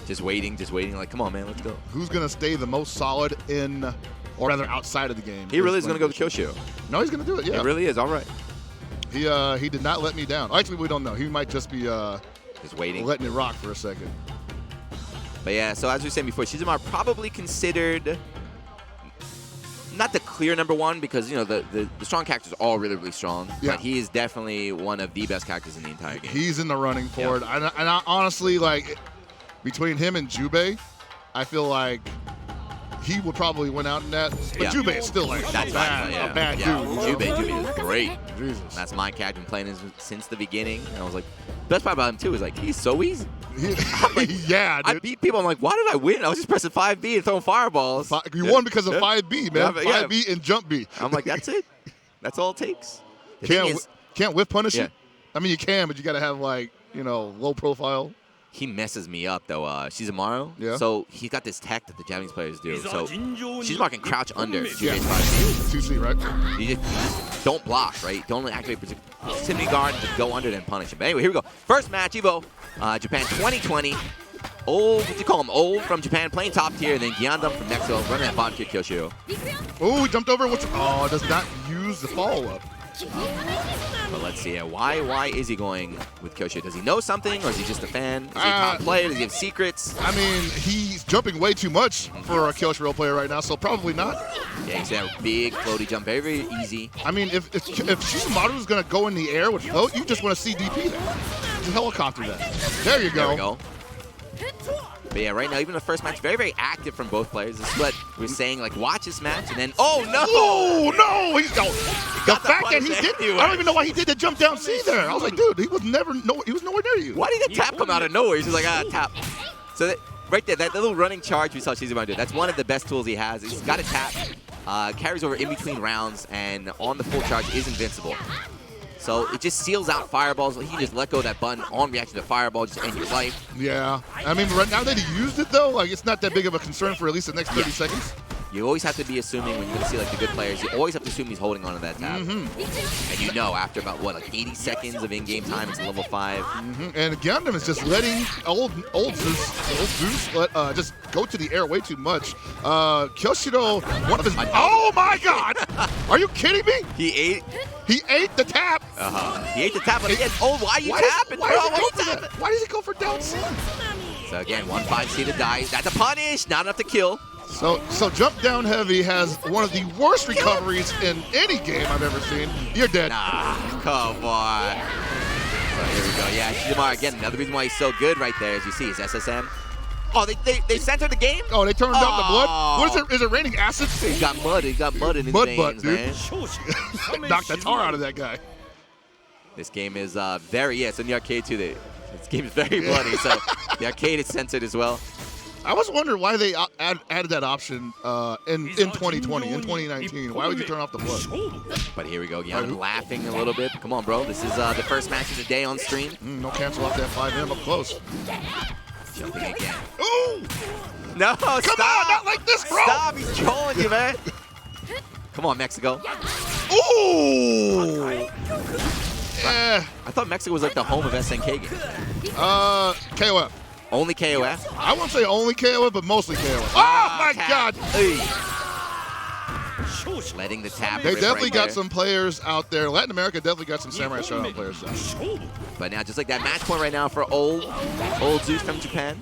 Just waiting, like, come on, man, let's go. Who's going to stay the most solid in, or rather outside of the game? He really is going to go with Kyoshiro. No, he's going to do it, yeah. He really is, all right. He did not let me down. Actually, we don't know. He might just be just waiting, letting it rock for a second. But yeah, so as we said before, Shizumaro probably considered not the clear #1 because, you know, the strong characters are all really, really strong. Yeah. But he is definitely one of the best characters in the entire game. He's in the running for it. And I honestly, like, between him and Jubei, I feel like he would probably win out in that. But Jubei is still like a bad dude. Jubei is great. Jesus. That's my character. Been playing him since the beginning. And I was like, the best part about him too is like he's so easy. Like, yeah, dude. I beat people. I'm like, why did I win? I was just pressing 5B and throwing fireballs. You won because of 5B, man. 5B and jump B. I'm like, that's it. That's all it takes. Can't whiff punish you? I mean, you can, but you got to have, like, you know, low profile. He messes me up, though. Shizumaro. Yeah. So he's got this tech that the Japanese players do. So Shizumaro can crouch under. Yeah. 2C, right? You just don't block, right? Don't activate proximity guard and just go under and punish him. But anyway, here we go. First match, EVO, Japan 2020. Old, what do you call him? Old from Japan, playing top tier, and then Tam from Mexico, running that bottom tier Kyoshiro. Oh, he jumped over. Does not use the follow-up. But let's see. Why is he going with Kyoshiro? Does he know something, or is he just a fan? Is he a top player? Does he have secrets? I mean, he's jumping way too much for a Kyoshiro player right now, so probably not. Yeah, he's got a big floaty jump, very, very easy. I mean, if Shizumaro is going to go in the air with float, you just want to see DP that. Just helicopter that. There you go. There we go. But yeah, right now, even the first match, very, very active from both players. This is what we're saying, like, watch this match, and then, oh, no! Oh, no! The fact that he did, I don't even know why he did the jump down C there. I was like, dude, he was nowhere near you. Why did the tap come out of nowhere? He's just like, tap. So right there, that little running charge we saw Shizumaro do, that's one of the best tools he has. He's got a tap, carries over in between rounds, and on the full charge is invincible. So it just seals out fireballs. He just let go of that button on reaction to fireball, just end your life. Yeah. I mean, right now that he used it, though, like, it's not that big of a concern for at least the next 30 seconds. You always have to be assuming when you're going to see, like, the good players, you always have to assume he's holding on to that tab. And you know, after about, what, like 80 seconds of in-game time, it's level 5. And Gundam is just letting old Zeus just go to the air way too much. Kyoshiro, one of his... Oh, my God! Are you kidding me? He ate the tap. He ate the tap, but again, why are you tapping, bro? Why does he go for down C? So again, 1-5C to die. That's a punish, not enough to kill. So jump down heavy has one of the worst recoveries in any game I've ever seen. You're dead. Nah, come on. So here we go. Yeah, Shizumaro, again, another reason why he's so good right there, as you see, is SSM. Oh, they censored the game? Oh, they turned down the blood? What is it? Is it raining acid? He got mud in his veins, man. Knocked that tar out of that guy. This game is it's in the arcade too. This game is very bloody, so the arcade is censored as well. I was wondering why they added that option in 2020, in 2019. Why would you turn off the blood? But here we go. I'm laughing a little bit. Come on, bro. This is the first match of the day on stream. No cancel off that 5M up close. Jumping again. Ooh! No, stop! Come on, not like this, bro! Stop, he's trolling you, man. Come on, Mexico. Ooh! I thought Mexico was like the home of SNK games. KOF. Only KOF? I won't say only KOF, but mostly KOF. Oh, my God! Letting the tap. They definitely got some players out there. Latin America definitely got some Samurai Shodown players. But now, just like that match point right now for old Zeus from Japan.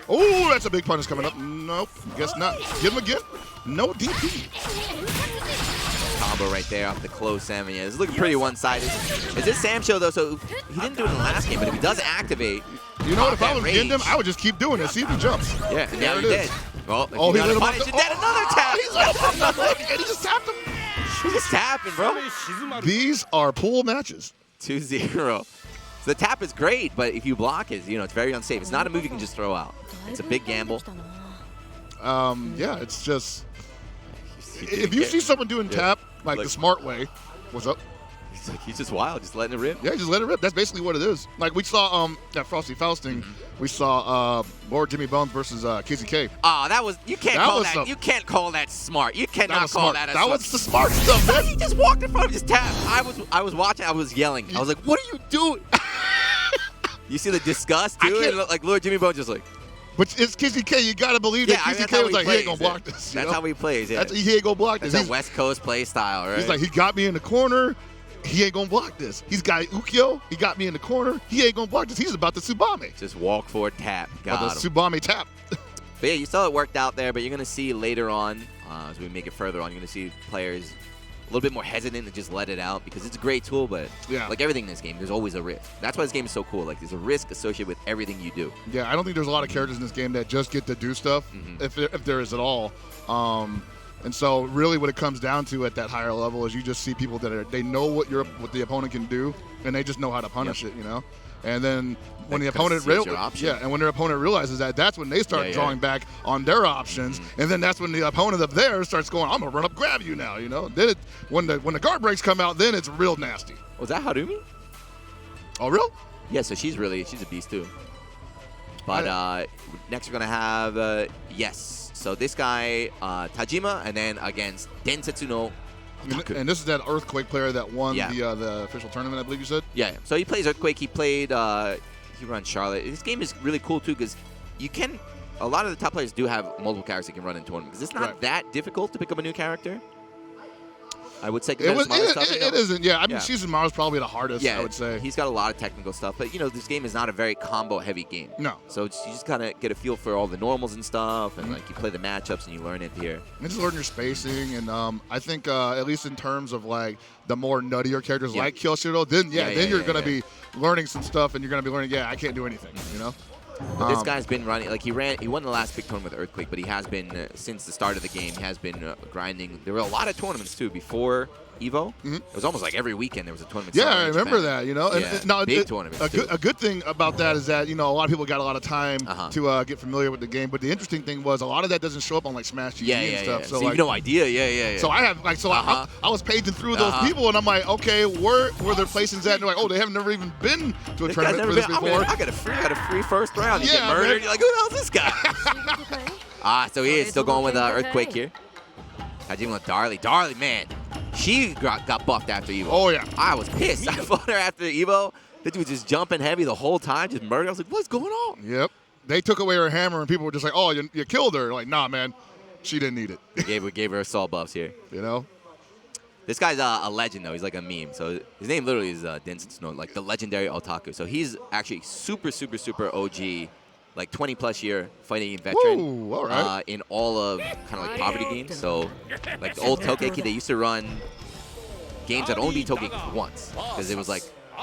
Oh, that's a big punish coming up. Nope, guess not. Get him again. No DP. Combo right there off the close Sam. Yeah, it's looking pretty one-sided. It's this Sam show though, so he didn't do it in the last game, but if he does activate, you know what? If I was Gundam, I would just keep doing it. See if he jumps. Yeah, and now he did. Well, he lit him up. Another tap. He lit him up. And he just tapped him. He's just tapping, bro. These are pool matches. 2-0. So the tap is great, but if you block it, it's very unsafe. It's not a move you can just throw out. It's a big gamble. Yeah, it's just if you see someone doing tap like the smart way, what's up? He's just wild, just letting it rip. Yeah, just let it rip. That's basically what it is. Like we saw that Frosty Fausting, we saw Lord Jimmy Bones versus KZK. That was you can't call that smart. You cannot call that. That was the smart stuff, man. He just walked in front of his tap. I was watching. I was yelling. I was like, "What are you doing?" You see the disgust too, and like Lord Jimmy Bone just like. But it's Kizzy K. You gotta believe that Kizzy K was like, he ain't gonna block this. That's how he plays. Yeah. He ain't gonna block this. That's a West Coast play style, right? He's like, he got me in the corner. He ain't gonna block this. He's got Ukyo. He got me in the corner. He ain't gonna block this. He's about to Tsubame. Just walk forward, tap. Got him. Tsubame tap. But yeah, you saw it worked out there. But you're gonna see later on, as we make it further on, you're gonna see players a little bit more hesitant to just let it out because it's a great tool, but like everything in this game, there's always a risk. That's why this game is so cool. Like, there's a risk associated with everything you do. Yeah, I don't think there's a lot of characters in this game that just get to do stuff, if there is at all. And so really what it comes down to at that higher level is you just see people that they know what the opponent can do, and they just know how to punish it, you know? And then when the opponent when their opponent realizes that, that's when they start drawing back on their options, and then that's when the opponent of theirs starts going, I'm gonna run up, grab you now, you know. Then when the guard breaks come out, then it's real nasty. Was that Harumi? Oh, real? Yeah. So she's a beast too. But next we're gonna have So this guy Tajima, and then against Densetsu no. And this is that Earthquake player that won the official tournament, I believe you said? Yeah. So he plays Earthquake. He played, he runs Charlotte. This game is really cool, too, because a lot of the top players do have multiple characters they can run in tournaments. Because it's not that difficult to pick up a new character. I would say it isn't. Yeah, I mean, Shizumaru's probably the hardest, I would say. He's got a lot of technical stuff. But, this game is not a very combo-heavy game. No. So you just kind of get a feel for all the normals and stuff. And, like, you play the matchups and you learn it here. And just learn your spacing. And I think, at least in terms of, like, the more nuttier characters like Kyoshiro, then you're going to be learning some stuff. And you're going to be learning, I can't do anything, you know? But this guy's been running, like he won the last big tournament with Earthquake, but he has been, since the start of the game, he has been grinding. There were a lot of tournaments, too, before EVO. It was almost like every weekend there was a tournament. Yeah, I remember that, you know. And, big tournaments, a good thing about that is that, a lot of people got a lot of time to get familiar with the game. But the interesting thing was a lot of that doesn't show up on, like, Smash TV and stuff. So you have no idea, So I have, like, I was paging through those people, and I'm like, okay, where their placings at? And they're like, oh, they haven't never even been to a tournament for this before. I got a free first round. You get murdered. Man. You're like, who the hell is this guy? So he is still going with Earthquake here. Hajime Darley, man. She got buffed after EVO. Oh, yeah. I was pissed. I fought her after EVO. The dude was just jumping heavy the whole time, just murdered. I was like, what's going on? Yep. They took away her hammer, and people were just like, oh, you killed her. Like, nah, man. She didn't need it. Gave her assault buffs here. You know? This guy's a legend, though. He's like a meme. So his name literally is Densetsu, like the legendary otaku. So he's actually super, super, super OG, like 20-plus year fighting veteran. Ooh, all right. In all of kind of like poverty games. So like the old Tokeki, they used to run games that only beat Tokeki once. Because it was like,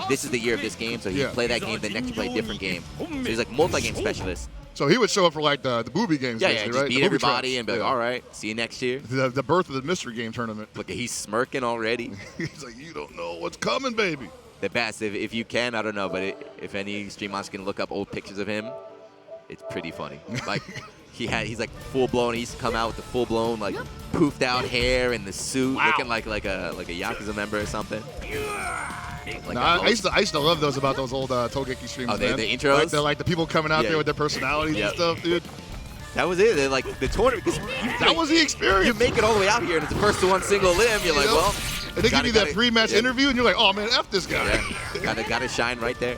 this is the year of this game. So he'd play that game, then next you play a different game. So he's like multi-game specialist. So he would show up for like the booby games, just right? Beat everybody and be like, all right, see you next year. The birth of the mystery game tournament. Look, he's smirking already. He's like, you don't know what's coming, baby. The best, if you can, I don't know, but if any stream monster can look up old pictures of him, it's pretty funny. Like he's like full blown. He used to come out with the full blown like poofed out hair and the suit, looking like a Yakuza member or something. Like I used to love those about those old Togeki streams. Oh, the intros. Like the people coming out there with their personalities and stuff, dude. That was it. They're like the tournament. That was the experience. You make it all the way out here, and it's the first to one single limb. You're like, well. And they give you that pre-match interview, and you're like, oh man, F this guy. Yeah. Gotta shine right there.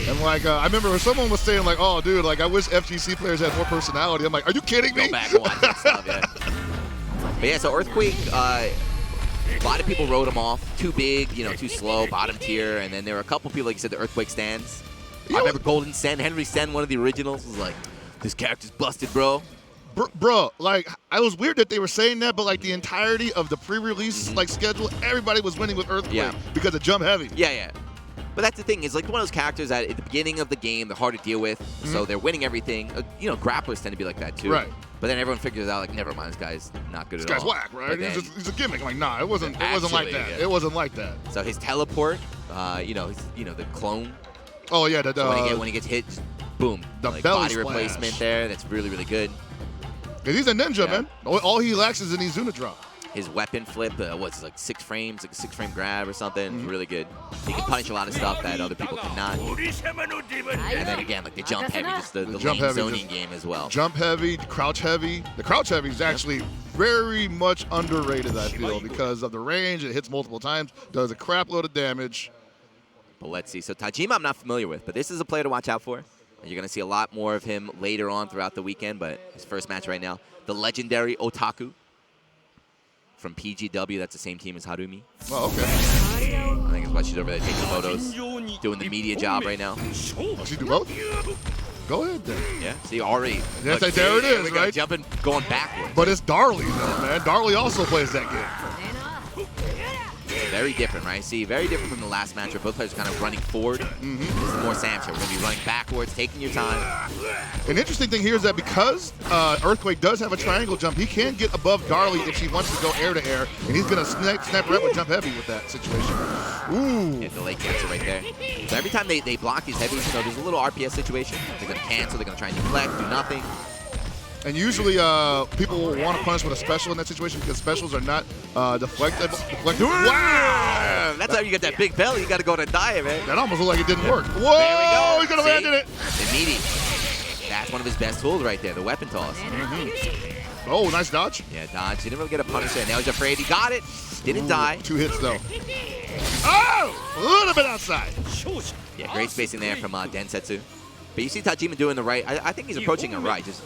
And like, I remember someone was saying like, oh dude, like I wish FGC players had more personality. I'm like, are you kidding me? Go back and watch that stuff, But yeah, so Earthquake, a lot of people wrote him off. Too big, too slow, bottom tier. And then there were a couple people, like you said, the Earthquake stands. I remember Golden Sen, Henry Sen, one of the originals, was like, this character's busted, bro. Bro, like, I was weird that they were saying that, but like the entirety of the pre-release like schedule, everybody was winning with Earthquake because of Jump Heavy. Yeah. But that's the thing, is like one of those characters that at the beginning of the game, they're hard to deal with, so they're winning everything. Grapplers tend to be like that too. Right. But then everyone figures out, like, never mind, this guy's not good at all. This guy's whack, right? He's a gimmick. I'm like, nah, it wasn't like that. It wasn't like that. So his teleport, the clone. Oh, yeah. So when he gets hit, just boom. The like belly body splash. Replacement there. That's really, really good. Because he's a ninja, man. All he lacks is an Izuna drop. His weapon flip, like 6 frames, like a 6-frame grab or something. Really good. He can punish a lot of stuff that other people cannot. And then again, like the jump heavy, just the lane zoning game as well. Jump heavy, crouch heavy. The crouch heavy is actually very much underrated, I feel, because of the range. It hits multiple times, does a crap load of damage. But let's see. So Tajima I'm not familiar with, but this is a player to watch out for. And you're going to see a lot more of him later on throughout the weekend, but his first match right now, the legendary Otaku from PGW. That's the same team as Harumi. Oh, okay. I think it's why she's over there taking photos, doing the media job right now. Oh, she do both? Go ahead then. Yeah, see, already. Yes, look, there it is, we go, right? Jumping, going backwards. But it's Darlie, though, man. Darlie also plays that game. Very different, right? See, very different from the last match where both players are kind of running forward. This is more Sam show. We're going to be running backwards, taking your time. An interesting thing here is that because Earthquake does have a triangle jump, he can get above Darlie if she wants to go air to air, and he's going to snap her up with jump heavy with that situation. Ooh. Yeah, delay cancel right there. So every time they block these heavies, you know, there's a little RPS situation. They're going to cancel, they're going to try and deflect, do nothing. And usually people will want to punish with a special in that situation because specials are not deflectable. Wow! That's how you get that big belly. You got to go to dive, man. That almost looked like it didn't work. Whoa! There we go. He could have landed it. Immediate. That's one of his best tools right there, the weapon toss. Oh, nice dodge. Yeah, dodge. Didn't really get a punish there. Now he's afraid. He got it. Didn't die. 2 hits, though. Oh! A little bit outside. Yeah, great spacing there from Densetsu. But you see Tajima doing the right. I think he's approaching her right, just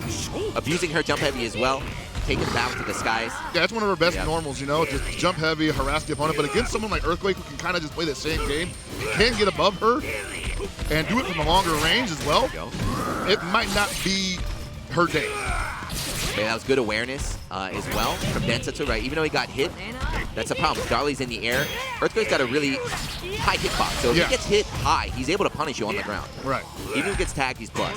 abusing her jump heavy as well, taking balance to the skies. Yeah, that's one of her best normals, you know, just jump heavy, harass the opponent. But against someone like Earthquake who can kind of just play the same game, can get above her and do it from a longer range as well, it might not be her day. Okay, that was good awareness as well from Densetsu, right? Even though he got hit, that's a problem. Darlie's in the air. Earthquake's got a really high hitbox, so if he gets hit high, he's able to punish you on the ground. Right. Even if he gets tagged, he's plus.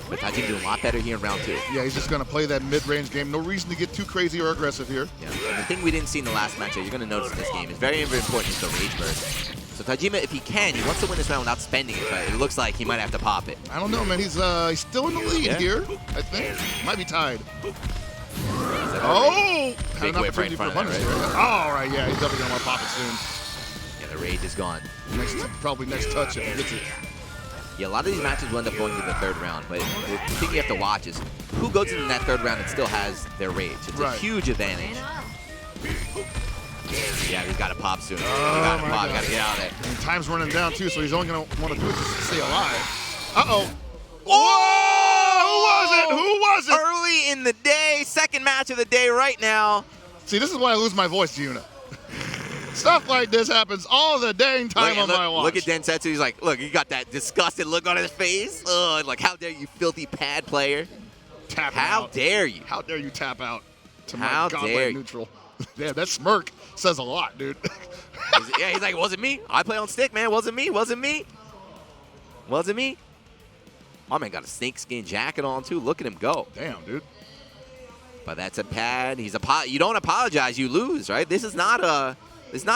But Tajima doing a lot better here in round 2. Yeah, he's just going to play that mid-range game. No reason to get too crazy or aggressive here. Yeah, and the thing we didn't see in the last match that you're going to notice in this game is very, very important is the rage burst. So Tajima, if he can, he wants to win this round without spending it, but it looks like he might have to pop it. I don't know, man. He's still in the lead here, I think. Might be tied. Oh! Big whip right in front of that, right? All right, yeah, he's definitely going to want to pop it soon. Yeah, the rage is gone. Probably next touch if he gets it. Yeah, a lot of these matches will end up going to the 3rd round, but the thing you have to watch is who goes into that 3rd round and still has their rage. It's a huge advantage. Yeah, he's got to pop soon. He's got to pop. Got to get out of there. And time's running down, too, so he's only going to want to do it just to stay alive. Uh-oh. Whoa! Who was it? Early in the day, second match of the day right now. See, this is why I lose my voice to Yuna. Stuff like this happens all the dang time on my watch. Look at Densetsu. He's like, look, he got that disgusted look on his face. Like, how dare you, filthy pad player. How dare you? How dare you tap out to my godlike neutral. Yeah, that smirk says a lot, dude. Yeah, he's like, it wasn't me. I play on stick, man. Wasn't me. Wasn't me. Wasn't me. My man got a snakeskin jacket on, too. Look at him go. Damn, dude. But that's a pad. You don't apologize. You lose, right? This is not a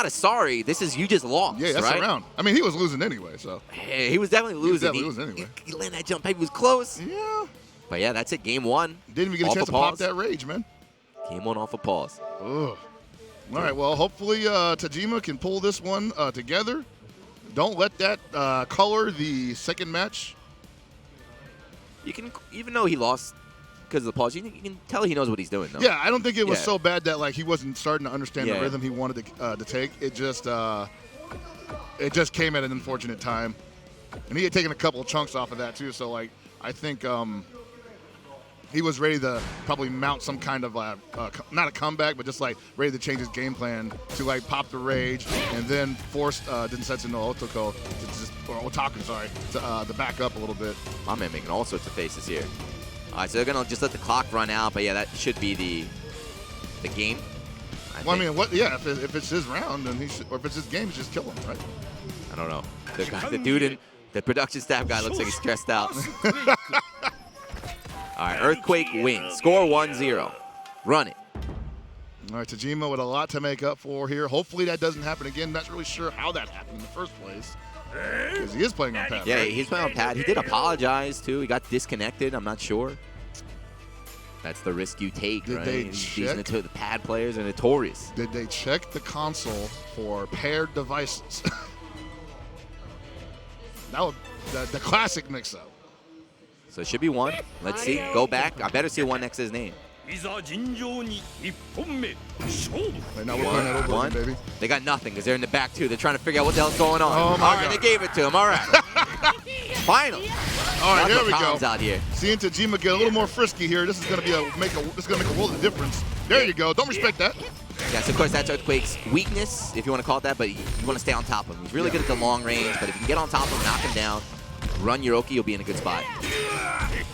sorry. This is you just lost, yeah, that's right? a round. I mean, he was losing anyway, so. Hey, he was definitely losing. He was definitely losing anyway. He landed that jump. He was close. Yeah. But, yeah, that's it. Game 1. Didn't even get a chance to pop that rage, man. Game 1 off a pause. Ugh. All right, well, hopefully Tajima can pull this one together. Don't let that color the second match. You can, even though he lost because of the pause, you can tell he knows what he's doing, though. Yeah, I don't think it was so bad that like he wasn't starting to understand the rhythm he wanted to take. It just came at an unfortunate time, and he had taken a couple of chunks off of that too. So like I think he was ready to probably mount some kind of not a comeback, but just like ready to change his game plan to like pop the rage and then force Densetsu no Otoko to back up a little bit. My man making all sorts of faces here. All right, so they're gonna just let the clock run out, but yeah, that should be the game. I mean, what? Yeah, if it's his round, then or if it's his game, just kill him, right? I don't know. The dude in the production staff guy looks like he's stressed out. All right, Earthquake wins. Score 1-0. Run it. All right, Tajima with a lot to make up for here. Hopefully that doesn't happen again. Not really sure how that happened in the first place. Because he is playing on pad. Yeah, he's playing on pad. He did apologize, too. He got disconnected. I'm not sure. That's the risk you take, right? The pad players are notorious. Did they check the console for paired devices? That would the classic mix-up. So it should be 1. Let's see. Go back. I better see 1 next to his name. Right now we're playing that over One. again, baby. They got nothing because they're in the back too. They're trying to figure out what the hell's going on. Oh, my All right, God. they gave it to him. All right. Finally. All right, Lots here of we go. problems out here. Seeing Tajima get a little more frisky here. This is gonna make a world of difference. There you go. Don't respect that. Yes, of course, that's Earthquake's weakness, if you want to call it that, but you want to stay on top of him. He's really good at the long range, but if you can get on top of him, knock him down, run your Oki, you'll be in a good spot.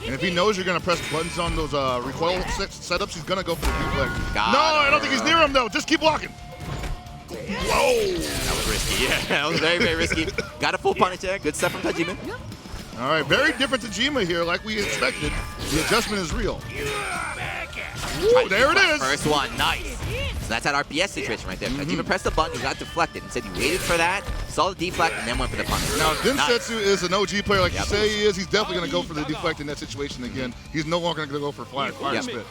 And if he knows you're gonna press buttons on those recoil setups, he's gonna go for the deflect. Got No, it. I don't think he's near him though. Just keep walking. Whoa! That was risky. Yeah, that was very, very risky. Got a full punish there. Good stuff from Tajima. All right, very different Tajima here, like we expected. The adjustment is real. Ooh, there it is. First one, nice. So that's that RPS situation right there. Tajima pressed the button, he got deflected. Instead, he waited for that, saw the deflect, and then went for the punish. Now, Densetsu is an OG player like you Yep. say he is. He's definitely going to go for the deflect in that situation again. He's no longer going to go for fire Yep. spit.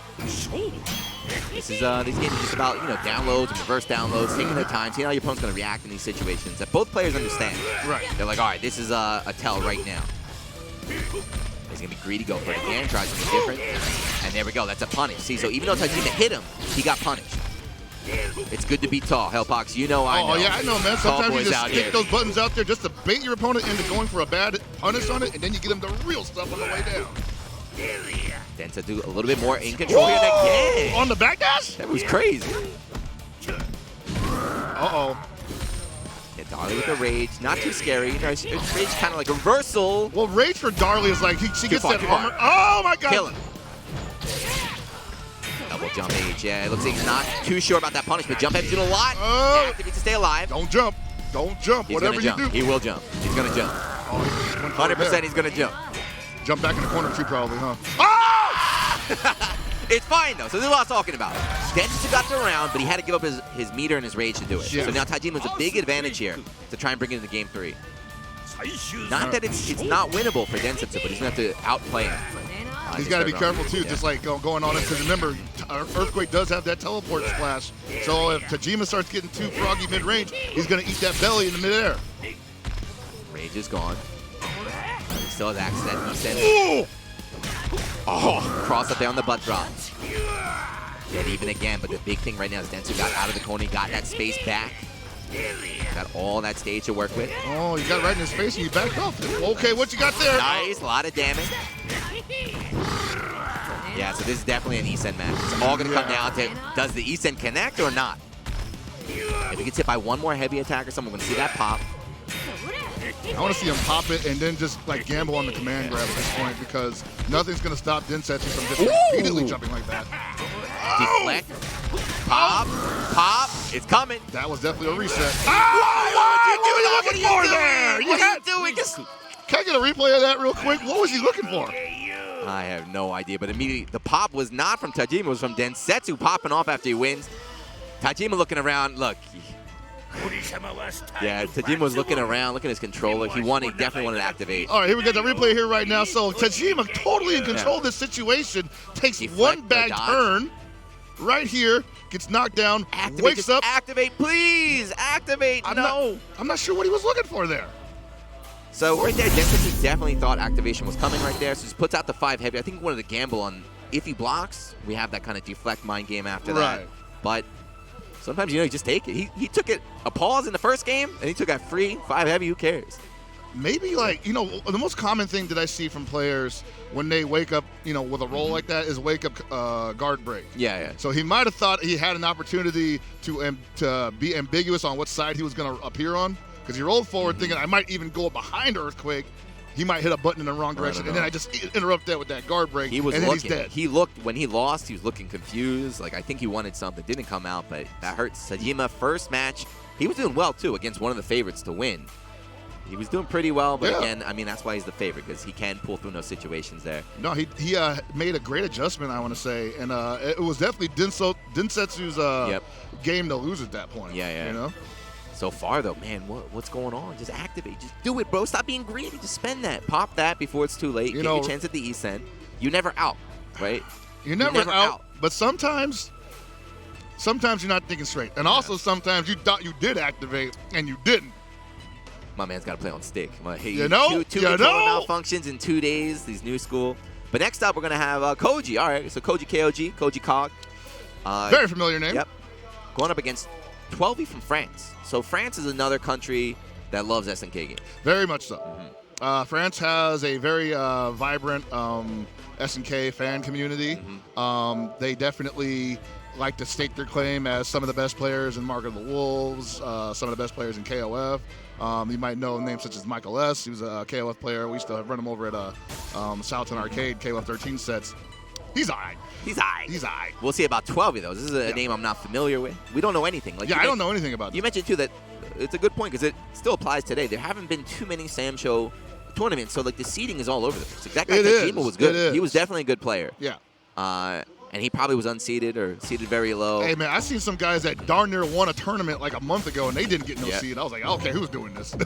This is these games are just about downloads and reverse downloads, taking their time, seeing how your opponent's going to react in these situations that both players understand. Right. They're like, all right, this is a tell right now. He's going to be greedy, go for it again, try something different. And there we go, that's a punish. See, so even though Tajima hit him, he got punished. It's good to be tall. Hellpox, I know. Oh, yeah, I know, man. Tall Sometimes you boys just out stick here. those buttons out there just to bait your opponent into going for a bad punish on it, and then you get them the real stuff on the way down. Densa do a little bit more in control here. Yeah. On the backdash? That was crazy. Uh-oh. Yeah, Darley with the rage. Not too scary. It's rage kind of like a reversal. Well, rage for Darley is like, she gets far, that too far. armor. Oh, my God. Kill him. Double jump H. Yeah, it looks like he's not too sure about that punish, but jump H did a lot. Oh. Activate to stay alive. Don't jump. Don't jump. He's Whatever gonna you jump. do. He will jump. He's gonna jump. Oh, he went for it 100% there. he's gonna jump. Jump back in the corner too, probably, huh? It's fine though. So this is what I was talking about. Densa got the round, but he had to give up his meter and his rage to do it. Yeah. So now Tajima's a big advantage here to try and bring it into game 3. Not that it's not winnable for Densa, but he's gonna have to outplay him. He's got to be careful too, Yeah. just like going on it. Because remember, Earthquake does have that teleport splash. So if Tajima starts getting too froggy mid-range, he's going to eat that belly in the midair. Rage is gone. He still has access to that descent. Ooh! Oh, cross up there on the butt drop. Dead even again, but the big thing right now is Densu got out of the corner. He got that space back. Got all that stage to work with. Oh, you got it right in his face and you backed off. Okay, what you got there? Nice, a lot of damage. Yeah, so this is definitely an Isen match. It's all going to come down to, does the Isen connect or not? If he gets hit by one more heavy attack or something, we're going to see that pop. I want to see him pop it and then just like gamble on the command grab at this point because nothing's going to stop Densetsu from just repeatedly jumping like that. Deflect. Pop. Pop. It's coming. That was definitely a reset. What are you looking for there? What are you doing? Can I get a replay of that real quick? What was he looking for? I have no idea, but immediately the pop was not from Tajima, it was from Densetsu popping off after he wins. Tajima looking around, look. Yeah, Tajima was looking around, looking at his controller. He definitely wanted to activate. All right, here we got the replay here right now. So Tajima totally in control of this situation. Takes Deflect one bad the dodge. turn right here. Gets knocked down. Activate, wakes just up. activate, please! Activate, I'm not sure what he was looking for there. So right there, Densetsu definitely thought activation was coming right there. So just puts out the 5 heavy. I think he wanted to gamble on if he blocks, we have that kind of deflect mind game after that. Right. But sometimes, you just take it. He took it a pause in the first game, and he took a free 5 heavy. Who cares? Maybe the most common thing that I see from players when they wake up, with a roll like that is wake up guard break. Yeah. So he might have thought he had an opportunity to be ambiguous on what side he was going to appear on. Because he rolled forward thinking I might even go behind Earthquake. He might hit a button in the wrong direction. And then I just interrupt that with that guard break. He was and then looking. he's dead. He looked, when he lost, he was looking confused. Like, I think he wanted something. Didn't come out, but that hurts. Sajima, first match, he was doing well, too, against one of the favorites to win. He was doing pretty well, but again, I mean, that's why he's the favorite, because he can pull through those situations there. No, he made a great adjustment, I want to say. And it was definitely Densetsu's game to lose at that point. Yeah. So far, though, man, what's going on? Just activate. Just do it, bro. Stop being greedy. Just spend that. Pop that before it's too late. Get your chance at the E-Sen. You never out, right? You're never out. But sometimes you're not thinking straight. And also sometimes you thought you did activate and you didn't. My man's got to play on stick. Two malfunctions malfunctions in 2 days. These new school. But next up, we're going to have Koji. All right, so Koji KOG, Koji Cog. Very familiar name. Yep. Going up against 12e from France. So France is another country that loves SNK games. Very much so. France has a very vibrant SNK fan community. They definitely like to stake their claim as some of the best players in Mark of the Wolves, some of the best players in KOF. You might know names such as Michael S. He was a KOF player. We used to run him over at Southtown Arcade, KOF 13 sets. He's all right. He's all right. He's all right. We'll see about 12 of those. This is a name I'm not familiar with. We don't know anything. Like I don't know anything about You mentioned, too, that it's a good point because it still applies today. There haven't been too many Sam Show tournaments, so like the seeding is all over the place. Like, that guy Kojima was good. He was definitely a good player. Yeah. And he probably was unseeded or seeded very low. Hey, man, I seen some guys that darn near won a tournament like a month ago, and they didn't get no seed. I was like, okay, who's doing this?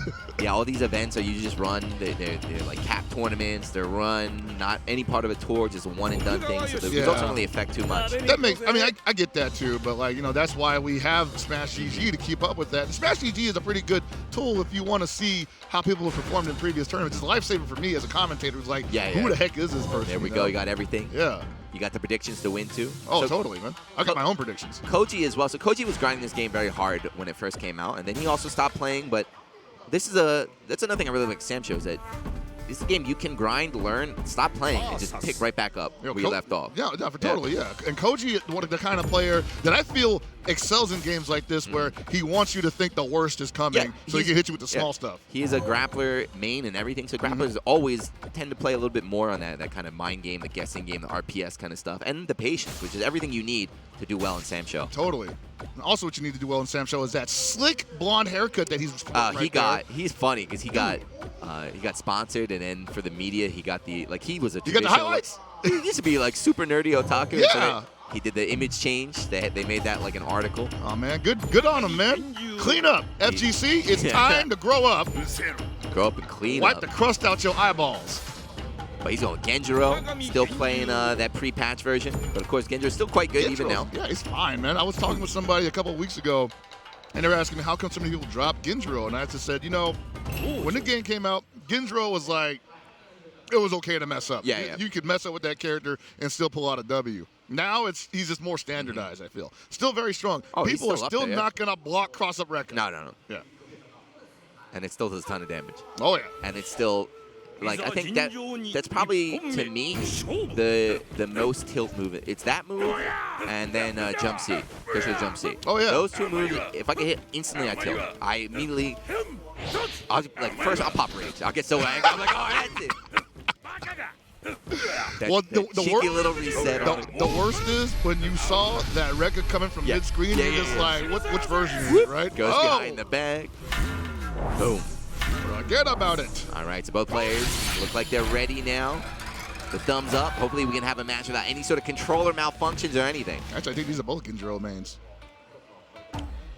Yeah, all these events are you just run. They're like cap tournaments. They're run, not any part of a tour, just a one-and-done thing. So the results don't really affect too much. That makes, I mean, I get that too, but like, you know, that's why we have Smash GG to keep up with that. And Smash GG is a pretty good tool if you want to see how people have performed in previous tournaments. It's a lifesaver for me as a commentator who's like, who the heck is this person? There we go. You got everything. Yeah. You got the predictions to win, too? Oh, so, totally, man. I got my own predictions. Koji as well. So Koji was grinding this game very hard when it first came out, and then he also stopped playing. But that's another thing I really like Sam shows, that this is a game you can grind, learn, stop playing, and just pick right back up where you left off. Yeah, totally, yeah. And Koji, the kind of player that I feel excels in games like this where he wants you to think the worst is coming so he can hit you with the small stuff. He is a grappler main and everything, so grapplers always tend to play a little bit more on that kind of mind game, the guessing game, the RPS kind of stuff, and the patience, which is everything you need to do well in Sam Show. Totally. And also what you need to do well in Sam Show is that slick blonde haircut that he's he's funny because he got sponsored, and then for the media he got the, like, he was a traditional, you got the highlights? He used to be like super nerdy otaku. Yeah. So he did the image change. They made that like an article. Oh man, good on him, man. Clean up, FGC. It's time to grow up. Grow up and clean Wipe up. the crust out your eyeballs. But he's going Genjiro, still playing that pre-patch version. But of course, Genjiro's still quite good even now. Yeah, he's fine, man. I was talking with somebody a couple of weeks ago, and they were asking me how come so many people drop Genjiro, and I just said, you know, when the game came out, Genjiro was like, it was okay to mess up. Yeah. You could mess up with that character and still pull out a W. Now he's just more standardized, I feel. Still very strong. People are still not going to block cross-up record. No. Yeah. And it still does a ton of damage. Oh, yeah. And it's still, like, I think that's probably, to me, the most tilt move. It's that move and then Jump C. Official Jump C. Oh, yeah. Those two moves, if I can hit instantly, I tilt. I immediately, first I'll pop rage. I'll get so angry. I'm like, oh, that's it. The little reset. The worst is when you saw that record coming from mid-screen, you're just like, which version is it, right? Goes behind the bag. Boom. Forget about it. All right, so both players look like they're ready now. The thumbs up. Hopefully we can have a match without any sort of controller malfunctions or anything. Actually, I think these are both Genjiro mains.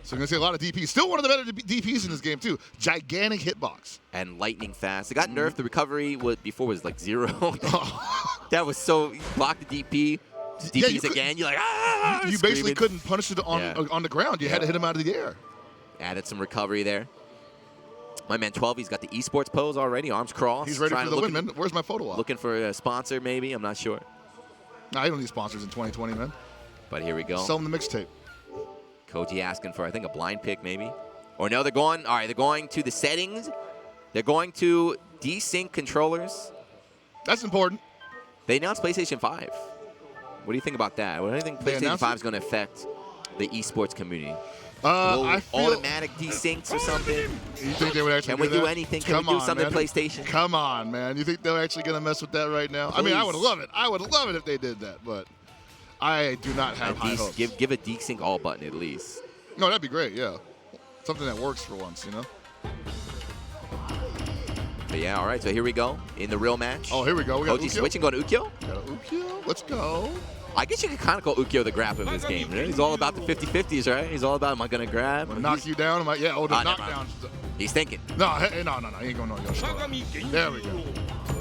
So you're going to see a lot of DPs. Still one of the better DPs in this game, too. Gigantic hitbox. And lightning fast. It got nerfed. The recovery before was like 0. That was so... You block the DP, DPs again. You're like, ah! You basically couldn't punish it on the ground. You had to hit him out of the air. Added some recovery there. My man 12, he's got the esports pose already. Arms crossed. He's ready for the win, man. Where's my photo op? Looking for a sponsor, maybe. I'm not sure. Nah, I don't need sponsors in 2020, man. But here we go. Sell them the mixtape. Koji asking for, I think, a blind pick, maybe. Or no, they're going to the settings. They're going to desync controllers. That's important. They announced PlayStation 5. What do you think about that? What do you think PlayStation 5 is going to affect the esports community? I feel automatic desyncs or something. You think they would actually Can we do anything? Can we do something PlayStation? Come on, man. You think they're actually going to mess with that right now? Please. I mean, I would love it. I would love it if they did that, but I do not have high hopes. Give a desync all button at least. No, that'd be great, yeah. Something that works for once, you know? But yeah, all right, so here we go in the real match. Oh, here we go. We got Koji switching, going to Ukyo. Got Ukyo. Let's go. I guess you could kind of call Ukyo the grab of this game. Right? He's all about the 50-50s, right? He's all about, am I going to grab? Knock you down? The knockdown. He's thinking. No, he ain't going no. There we go.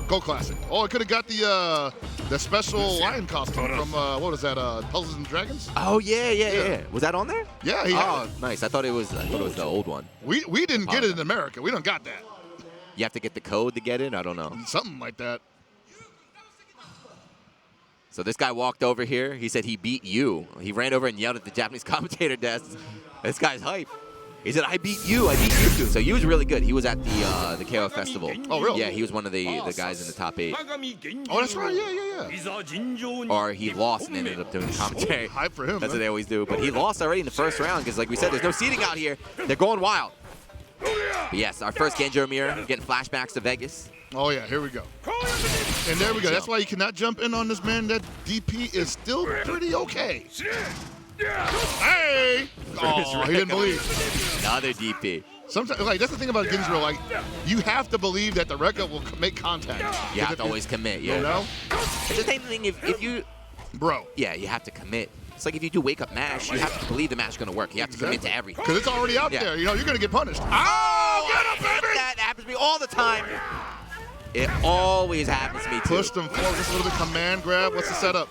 Go classic. Oh, I could have got the special lion costume from, what was that, Puzzles and Dragons? Oh, yeah. Was that on there? Yeah, Oh, nice. I thought it was the old one. We didn't get it in America. We don't got that. You have to get the code to get it? I don't know. Something like that. So this guy walked over here. He said he beat you. He ran over and yelled at the Japanese commentator desk. This guy's hype. He said, I beat you. I beat you too. So he was really good. He was at the KO Festival. Oh, really? Yeah, he was one of the guys in the top 8. Oh, that's right. Yeah. Or he lost and ended up doing commentary. Hype for him. That's what they always do. But he lost already in the first round because, like we said, there's no seating out here. They're going wild. But yes, our first Genjo mirror, getting flashbacks to Vegas. Oh, yeah, here we go. And there we go. That's why you cannot jump in on this man. That DP is still pretty okay. Hey! Oh, he didn't believe. Another DP. Sometimes, like, that's the thing about Genjo. Like, you have to believe that the Rekka will make contact. You have to always commit, yeah. You know? It's the same thing if you... Bro. Yeah, you have to commit. It's like if you do wake-up mash, you have to believe the mash is going to work. You have to commit to everything. Because it's already out there. You know, you're going to get punished. Oh, get him, baby! That happens to me all the time. It always happens to me, too. Pushed him forward just a little bit. Command grab. What's the setup?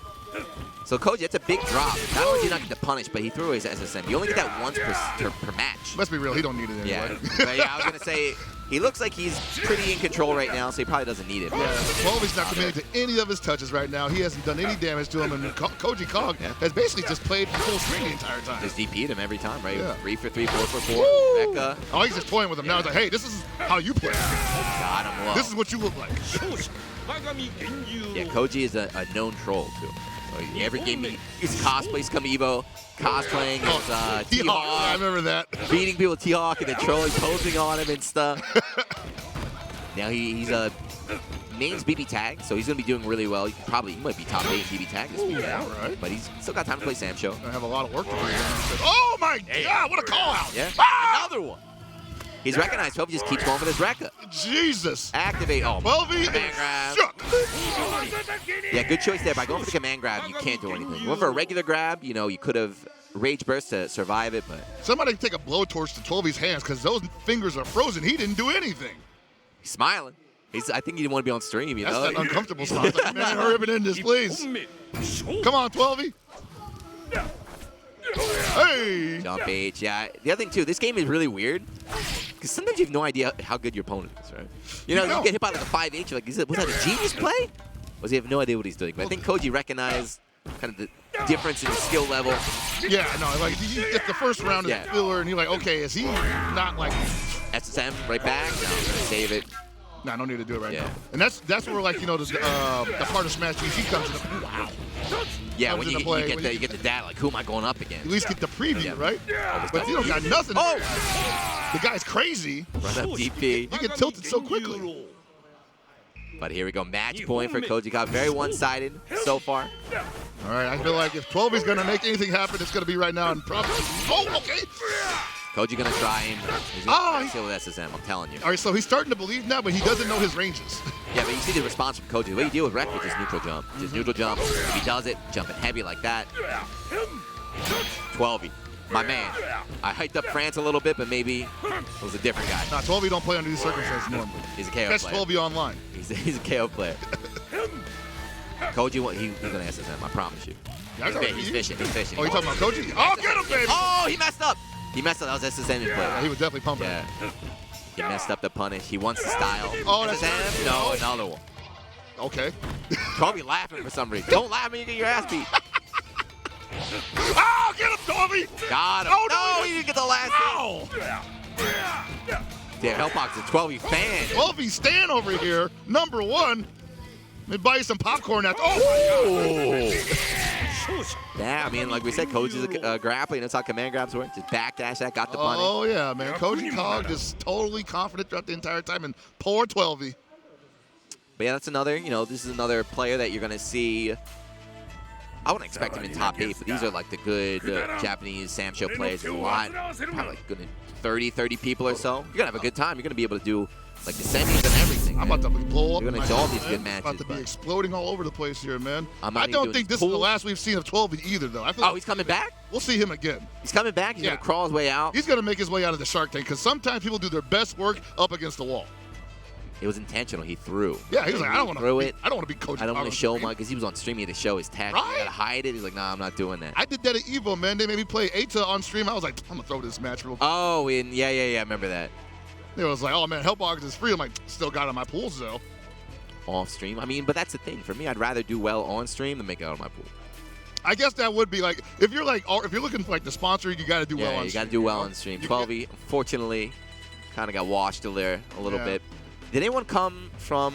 So Koji, it's a big drop. Not only did he not get the punish, but he threw his SSM. You only get that once per match. Let's be real, he don't need it anyway. Yeah, but yeah, I was gonna say he looks like he's pretty in control right now, so he probably doesn't need it. Yeah, Clovy's not committing to any of his touches right now. He hasn't done any damage to him, and Koji Kog has basically just played full screen the entire time. Just DP'd him every time, right? Yeah. 3 for 3, 4 for 4. Rekka. Oh, he's just toying with him now. He's like, hey, this is how you play. Got him low. This is what you look like. Yeah, Koji is a known troll, too. So every game he's cosplays come EVO, cosplaying as T-Hawk. I remember that. Beating people with T-Hawk and then trolling, posing on him and stuff. Now he's a mains BB tag, so he's going to be doing really well. He might be top 8 BB tag this week. Yeah, right. But he's still got time to play Sam Show. Gonna have a lot of work to do. Oh my God, what a call out. Yeah, Ah! another one. He's recognized. 12 just keeps going for this Rekka. Jesus. Activate. Oh, 12 command grab. shook. Yeah, good choice there. By going for the command grab, you can't do anything. Going for a regular grab, you know, you could have rage burst to survive it, but Somebody take a blowtorch to 12's hands because those fingers are frozen. He didn't do anything. he's smiling. I think he didn't want to be on stream, you That's know? that uncomfortable spot. Like, man, hurry up and end this, please. Come on, 12. Hey! Jump H, yeah. The other thing, too, this game is really weird because sometimes you have no idea how good your opponent is, right? You know, you get hit by like a 5H, you're like, was that a genius play? Was he have no idea what he's doing? But I think Koji recognized kind of the difference in skill level. Yeah, no, like, if the first round is a filler and you're like, okay, is he not like... SSM right back, no, I'm gonna save it. Nah, no need to do it right now. And that's where, like, you know, the part of Smash GG comes in. Wow. Yeah, when you get the data, like, who am I going up against? At least get the preview, right? But you don't got nothing. Oh! The guy's crazy. Run up DP. You get tilted so quickly. But here we go, match point for Koji Kog. Very one-sided so far. All right, I feel like if 12 is going to make anything happen, it's going to be right now. And probably. Oh, okay. Koji gonna try him. He's gonna kill with SSM, I'm telling you. All right, so he's starting to believe now, but he doesn't know his ranges. Yeah, but you see the response from Koji. The way you deal with Rekka is just neutral jump. Just neutral jump. If he does it, jumping heavy like that. 12, my man. I hyped up France a little bit, but maybe it was a different guy. Nah, 12 don't play under these circumstances normally. He's a KO That's player. 12 online. He's a KO player. Koji, he's gonna SSM, I promise you. Yeah, He's fishing. Oh, you talking about Koji? Oh, get him, baby! Oh, he messed up. He messed up. That was SSM in play. Yeah, he was definitely pumping. Yeah. He messed up the punish. He wants the style. Oh, that's SSM? No, another one. Okay. Kobe laughing for some reason. Don't laugh when you get your ass beat. Oh, get him, Toby! Got him. Oh, no, he didn't get the last hit. Damn, Hellbox is a 12 fan. 12 Stan over here, number 1. Let me buy you some popcorn after. Oh, my God. Yeah, I mean, like we said, Koji's a grappler. You know how command grabs work. Just backdash that, got the punish. Oh, yeah, man. Koji Kog just totally confident throughout the entire time. And poor 12. But yeah, that's another, you know, this is another player that you're going to see. I wouldn't expect him in top 8, but these are like the good Japanese Sam Show players. There's a lot, probably like 30 people or so. You're going to have a good time. You're going to be able to do like the semis and everything. I'm about to blow up. You're going to do all these good matches. About to be exploding all over the place here, man. I don't think this is the last we've seen of 12 either, though. He's coming back? We'll see him again. He's coming back? He's going to crawl his way out? He's going to make his way out of the Shark Tank because sometimes people do their best work up against the wall. It was intentional. He threw. Yeah, he was like, I don't want to be coaching. I don't want to show him because he was on stream. He had to show his tech. Right? He got to hide it. He's like, nah, I'm not doing that. I did that at EVO, man. They made me play Eita on stream. I was like, I'm going to throw this match real quick. Oh, yeah, I remember that. It was like, oh, man, Hellbox is free. I'm like, still got on my pools, though. off stream. I mean, but that's the thing. For me, I'd rather do well on stream than make it out of my pool. I guess that would be like if you're looking for like the sponsor, you got to do well on stream. Yeah, you got to do well on stream. 12E, unfortunately, kind of got washed there a little bit. Did anyone come from?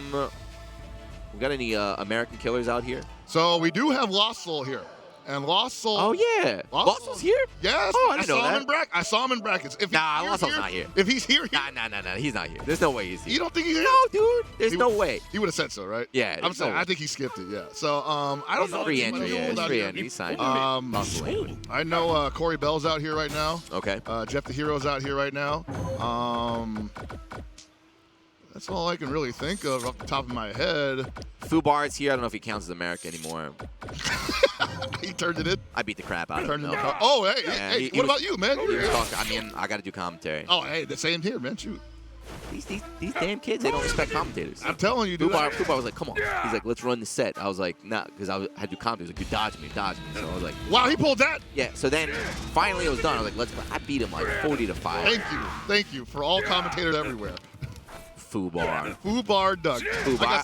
We got any American killers out here? So we do have Lost Soul here. And Lost Soul. Oh, yeah. Lost Soul's here? Yes. Oh, I saw him in brackets. I saw him in brackets. Nah, Lost Soul's not here. If he's here. Nah, he's not here. There's no way he's here. You don't think he's here? No, dude. There's no way. He would have said so, right? Yeah. I'm saying, I think he skipped it, yeah. So, I don't know. Free entry, yeah. It's free entry. He signed I know Corey Bell's out here right now. Okay. Jeff the Hero's out here right now. That's all I can really think of off the top of my head. Fubar's here. I don't know if he counts as America anymore. He turned it in. I beat the crap out of him. Oh, hey, what about you, man? I mean, I got to do commentary. Oh, hey, the same here, man. Shoot. These damn kids, they don't respect commentators. I'm telling you, dude. Fubar was like, come on. He's like, let's run the set. I was like, nah, because I had to do commentary. He was like, you dodge me. So I was like, wow, he pulled that. Yeah, so then finally it was done. I was like, let's go. I beat him like 40-5. Thank you for all commentators everywhere. Fubar Doug.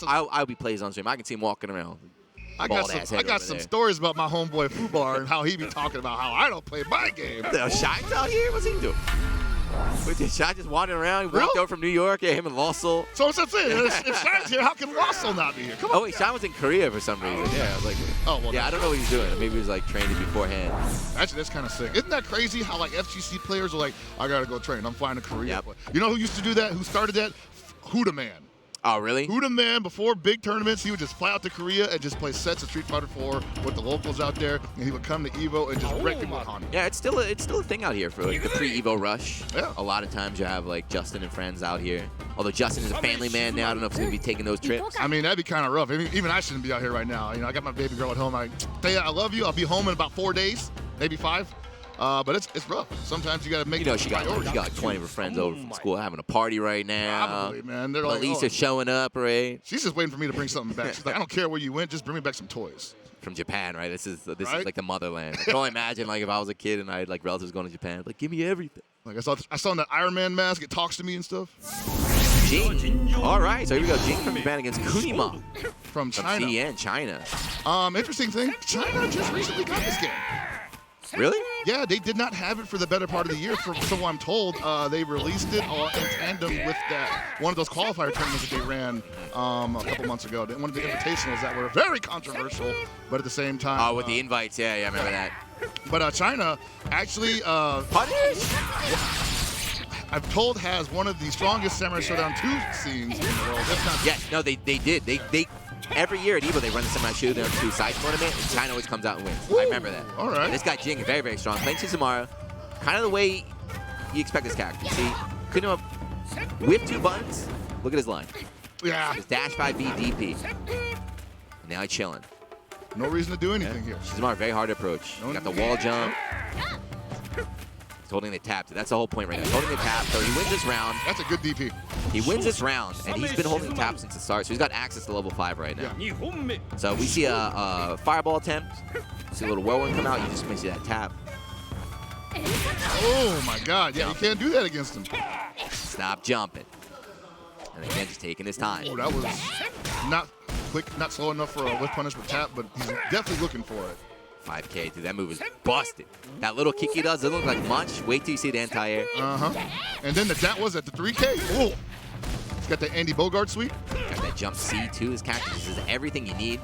I'll be plays on stream. I can see him walking around. I got some stories about my homeboy Fubar and how he be talking about how I don't play my game. Shine's out here? What's he doing? Did Shine just wandering around? He walked over from New York, him and Lost Soul. So what's that saying? If Shine's here, how can Lost Soul not be here? Come on. Oh, wait, Shine was in Korea for some reason. Yeah, I was like, I don't know what he's doing. Maybe he was like training beforehand. Actually, that's kind of sick. Isn't that crazy how like FGC players are like, I got to go train. I'm flying to Korea. Yep. You know who used to do that? Who started that? Huda Man. Oh, really? Huda Man, before big tournaments, he would just fly out to Korea and just play sets of Street Fighter 4 with the locals out there, and he would come to EVO and just wreck people with Honda. Yeah, it's still a thing out here for like the pre-EVO rush. Yeah. A lot of times you have like Justin and friends out here. Although Justin is a family man now, I don't know if he's gonna be taking those trips. I mean, that'd be kind of rough. I mean, even I shouldn't be out here right now. You know, I got my baby girl at home. I tell you, I love you. I'll be home in about 4 days, maybe 5. But it's rough. Sometimes you got to make she got like 20 of her friends over from school having a party right now. Probably, man. They're Lisa's showing up, right? She's just waiting for me to bring something back. She's like, I don't care where you went, just bring me back some toys. From Japan, right? This is like the motherland. I can only imagine like if I was a kid and I had like relatives going to Japan, like give me everything. Like I saw that Iron Man mask. It talks to me and stuff. Jing. All right, so here we go. Jing from Japan against Kunima from China. CN, China. Interesting thing. China just recently got this game. Really? Yeah, they did not have it for the better part of the year. So I'm told they released it in tandem with one of those qualifier tournaments that they ran a couple months ago. One of the invitationals that were very controversial, but at the same time. Oh, with the invites, yeah, I remember that. But China actually, I'm told, has one of the strongest Samurai Shodown 2 scenes in the world. Yes, no, they did. They every year at EVO, they run the Samurai Shodown 2 side tournament, and China always comes out and wins. Ooh, I remember that. All right. And this guy Jing is very, very strong. Playing Shizumara, kind of the way you expect this character. See, Kunima whip 2 buttons. Look at his line. Yeah. His dash 5B DP. And now he's chilling. No reason to do anything here. Shizumara, very hard to approach. Got the wall jump. He's holding the tap. That's the whole point right now. He's holding the tap, so he wins this round. That's a good DP. He wins this round, and he's been holding the tap since the start, so he's got access to level 5 right now. Yeah. So we see a fireball attempt. See a little whirlwind come out. You just may see that tap. Oh, my God. Yeah, you can't do that against him. Stop jumping. And again, just taking his time. Oh, that was not quick, not slow enough for a whiff punish with tap, but he's definitely looking for it. 5K, dude, that move is busted. That little kick he does, it looks like Munch. Wait till you see the anti-air. And then that was at the 3K. Oh, he's got the Andy Bogart sweep. Got that jump C2. His character just is everything you need.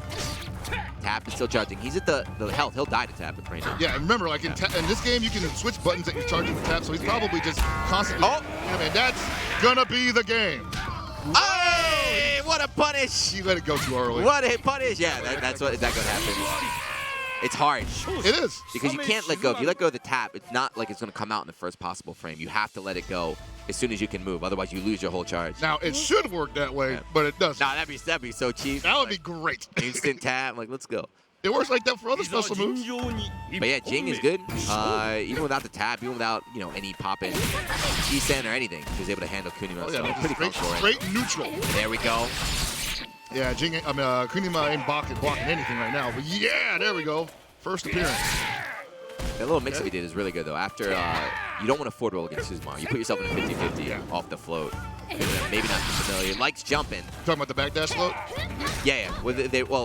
Tap is still charging. He's at the health. He'll die to tap it right now. Yeah, and remember, like in this game, you can switch buttons that you're charging with tap, so he's probably just constantly. Oh, I mean, that's gonna be the game. Hey, what a punish! You let it go too early. What a punish! Yeah, that's what gonna happen. It's hard. It is. Because you can't let go. If you let go of the tap, it's not like it's going to come out in the first possible frame. You have to let it go as soon as you can move. Otherwise, you lose your whole charge. Now, it should work that way, but it doesn't. Nah, that'd be so cheap. That would be great. Instant tap. Like, let's go. It works like that for other special moves. But yeah, Jing is good. Even without the tap, even without any pop-in G-Sen or anything, he was able to handle Kunima. Oh, yeah, so pretty comfortable. Straight neutral. There we go. Yeah, Kunima ain't blocking anything right now. But yeah, there we go. First appearance. That little mix that we did is really good, though. After, you don't want to forward roll against Shizumara. You put yourself in a 50-50 off the float. Maybe not too familiar. Likes jumping. Talking about the backdash float? Yeah. Well,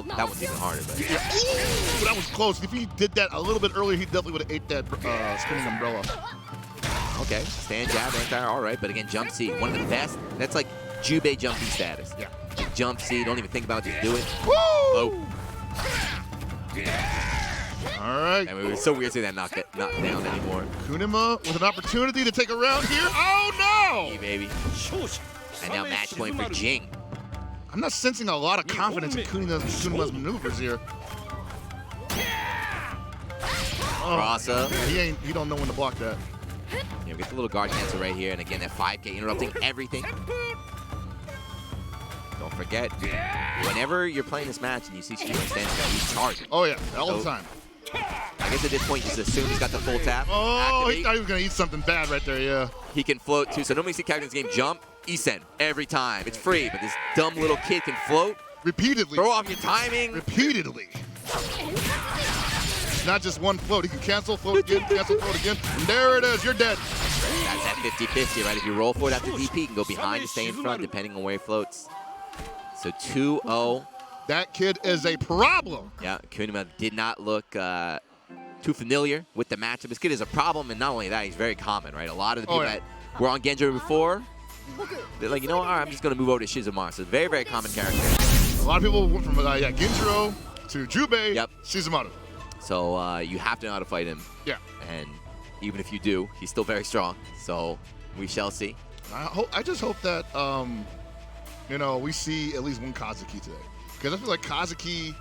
that one's even harder. But. Ooh, that was close. If he did that a little bit earlier, he definitely would have ate that spinning umbrella. Okay, stand, jab, anti, all right. But again, jump C, one of the best. That's like Jubei jump C status. Yeah. Just jump C, don't even think about it, just do it. Woo! Oh. All right. And it was so weird to see that not down anymore. Kunima with an opportunity to take a round here. Oh, Hey, no! baby. And now match point for Jing. I'm not sensing a lot of confidence in Kunima's maneuvers here. Cross up. He don't know when to block that. Yeah, we get the little guard cancel right here. And again, that 5K interrupting everything. Don't forget, whenever you're playing this match and you see Street standing there, he's charging. Oh, yeah, all the time. I guess at this point, just assume he's got the full tap. Oh, activate. he thought he was going to eat something bad right there, yeah. He can float too. So normally you see characters in this game jump, Isen, every time. It's free, but this dumb little kid can float. Repeatedly. Throw off your timing. Repeatedly. It's not just one float. He can cancel, float again, cancel, float again. And there it is. You're dead. That's that 50-50, right? If you roll for it after DP, you can go behind and stay in front, depending on where he floats. So 2-0. That kid is a problem. Yeah, Kunima did not look too familiar with the matchup. This kid is a problem, and not only that, he's very common, right? A lot of the people that were on Genjo before, they're like, you know what, all right, I'm just going to move over to Shizumaro. So very, very common character. A lot of people went from Genjiro to Jubei, Shizumaro. So you have to know how to fight him. Yeah. And even if you do, he's still very strong. So we shall see. I just hope that, we see at least one Kazuki today. Because I feel like Kazuki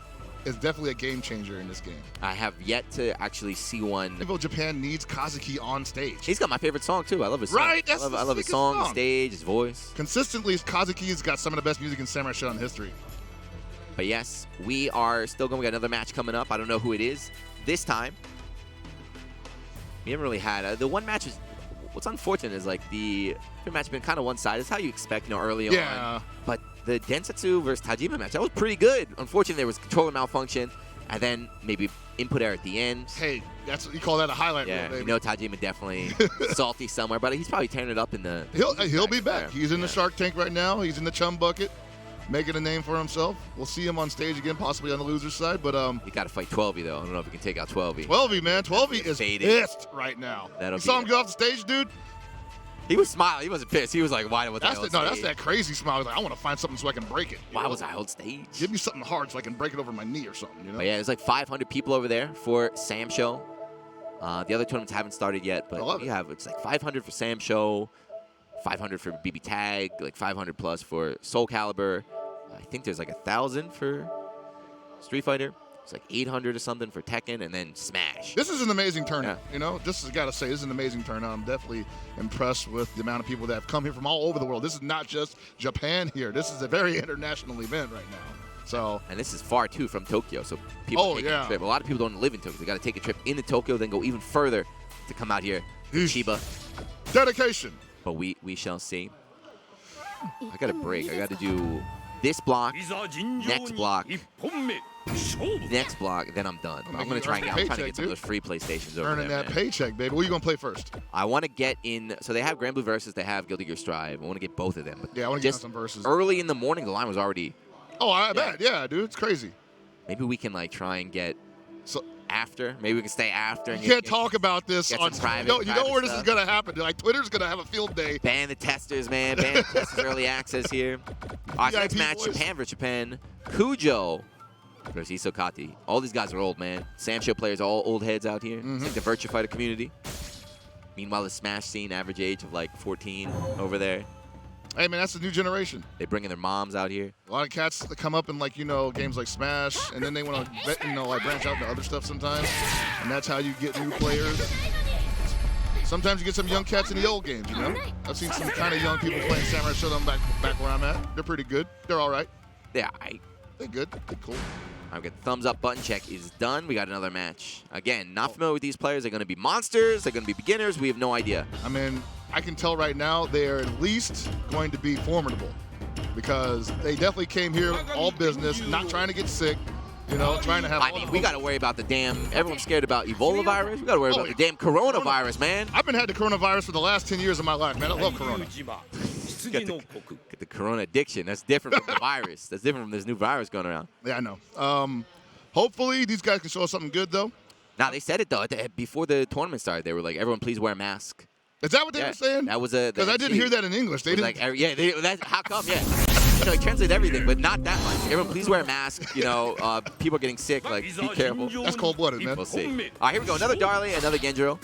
is definitely a game changer in this game. I have yet to actually see one. EVO Japan needs Kazuki on stage. He's got my favorite song, too. I love his song. Right? I love his song, the stage, his voice. Consistently, Kazuki's got some of the best music in Samurai Shodown history. But yes, we are still going to get another match coming up. I don't know who it is this time. We haven't really had the one match. What's unfortunate is like the match has been kind of one-sided. It's how you expect, early on. But the Densetsu versus Tajima match, that was pretty good. Unfortunately, there was controller malfunction, and then maybe input error at the end. Hey, that's what you call that a highlight reel, baby. Tajima definitely salty somewhere, but he's probably tearing it up in the. He'll be back. He's in the Shark Tank right now. He's in the Chum Bucket, making a name for himself. We'll see him on stage again, possibly on the loser's side. But he got to fight 12E though. I don't know if he can take out 12E. 12E, man. 12E is pissed right now. You saw him get off the stage, dude. He was smiling. He wasn't pissed. He was like, "Why was I on stage?" No, that's that crazy smile. He's like, I want to find something so I can break it. Why was I on stage? Give me something hard so I can break it over my knee or something. But yeah, there's like 500 people over there for Sam Show. The other tournaments haven't started yet, but it's like 500 for Sam Show, 500 for BB Tag, like 500 plus for Soul Calibur. I think there's like 1,000 for Street Fighter. It's like 800 or something for Tekken, and then Smash. This is an amazing tournament. Just got to say, this is an amazing tournament. I'm definitely impressed with the amount of people that have come here from all over the world. This is not just Japan here. This is a very international event right now. And this is far, too, from Tokyo, so people take a trip. A lot of people don't live in Tokyo. They got to take a trip into Tokyo, then go even further to come out here to Chiba. Dedication. But we shall see. I got to break. I got to do this block, next block, then I'm done. I'm going to try and get some of those free PlayStations over Earning that paycheck, baby. What are you going to play first? I want to get in. So they have Grand Blue Versus. They have Guilty Gear Strive. I want to get both of them. But I want to get some Versus. Early in the morning, the line was already. Oh, I bet. Yeah, dude. It's crazy. Maybe we can try and get after. Maybe we can stay after. You can't talk about this on private. You know where this is going to happen. Twitter's going to have a field day. Ban the testers, man. Ban the testers early access here. All right, next match, Japan versus Japan. Kujo versus Isokati. All these guys are old, man. Sam Show players are all old heads out here. It's like the Virtua Fighter community. Meanwhile, the Smash scene, average age of like 14 over there. Hey, man, that's the new generation. They bring in their moms out here. A lot of cats that come up in games like Smash, and then they want to branch out into other stuff sometimes. And that's how you get new players. Sometimes you get some young cats in the old games, I've seen some kind of young people playing Samurai Shodown back where I'm at. They're pretty good. They're all right. Yeah, They're good. They're cool. I've got thumbs up button check is done. We got another match. Again, not familiar with these players. They're going to be monsters. They're going to be beginners. We have no idea. I mean, I can tell right now they are at least going to be formidable because they definitely came here all business, not trying to get sick, trying to have I mean, we got to worry about the damn, everyone's scared about Ebola virus. We got to worry about the damn coronavirus, man. I've been had the coronavirus for the last 10 years of my life, man. I love corona. Get the corona addiction. That's different from the virus. That's different from this new virus going around. Yeah, I know. Hopefully these guys can show us something good, though. Nah, they said it, though. Before the tournament started, they were like, everyone please wear a mask. Is that what they were saying? That was a... Because I didn't hear that in English. They didn't... Like, yeah, that's, how come? Yeah. You know, he translated everything, but not that much. Everyone, please wear a mask. You know, people are getting sick. Like, be careful. That's cold-blooded, man. We'll see. All right, here we go. Another Darley, another Genjiro.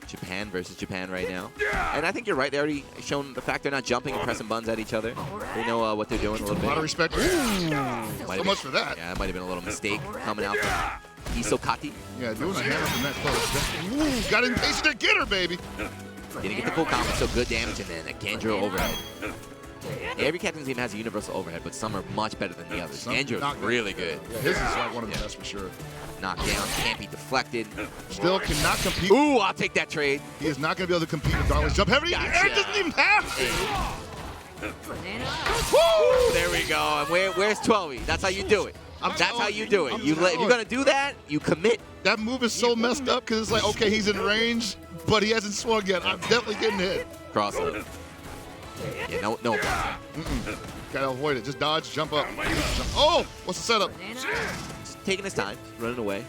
Japan versus Japan right now. And I think you're right. They already shown the fact they're not jumping and pressing buns at each other. They know what they're doing a little bit. A lot of respect. Ooh, so much for that. Yeah, that might have been a little mistake coming out from Isokati. Yeah, doing a hammer from that close. Ooh, got impatient to get her, baby. Didn't get the full combo, so good damage, and then a Genjiro overhead. Every captain's team has a universal overhead, but some are much better than the others. Genjiro's really good. Yeah, his is like one of the best for sure. Knockdown, can't be deflected. Still cannot compete. Ooh, I'll take that trade. He is not going to be able to compete with Darley's jump heavy. Gotcha. It doesn't even have to. Woo! There we go. And where's 12? That's how you do it. That's how you do it. If you're going to do that, you commit. That move is so messed up because it's like, okay, he's in range, but he hasn't swung yet. I'm definitely getting hit. Cross up. Yeah, no. Gotta avoid it. Just dodge, jump up. Oh, what's the setup? Just taking his time, running away.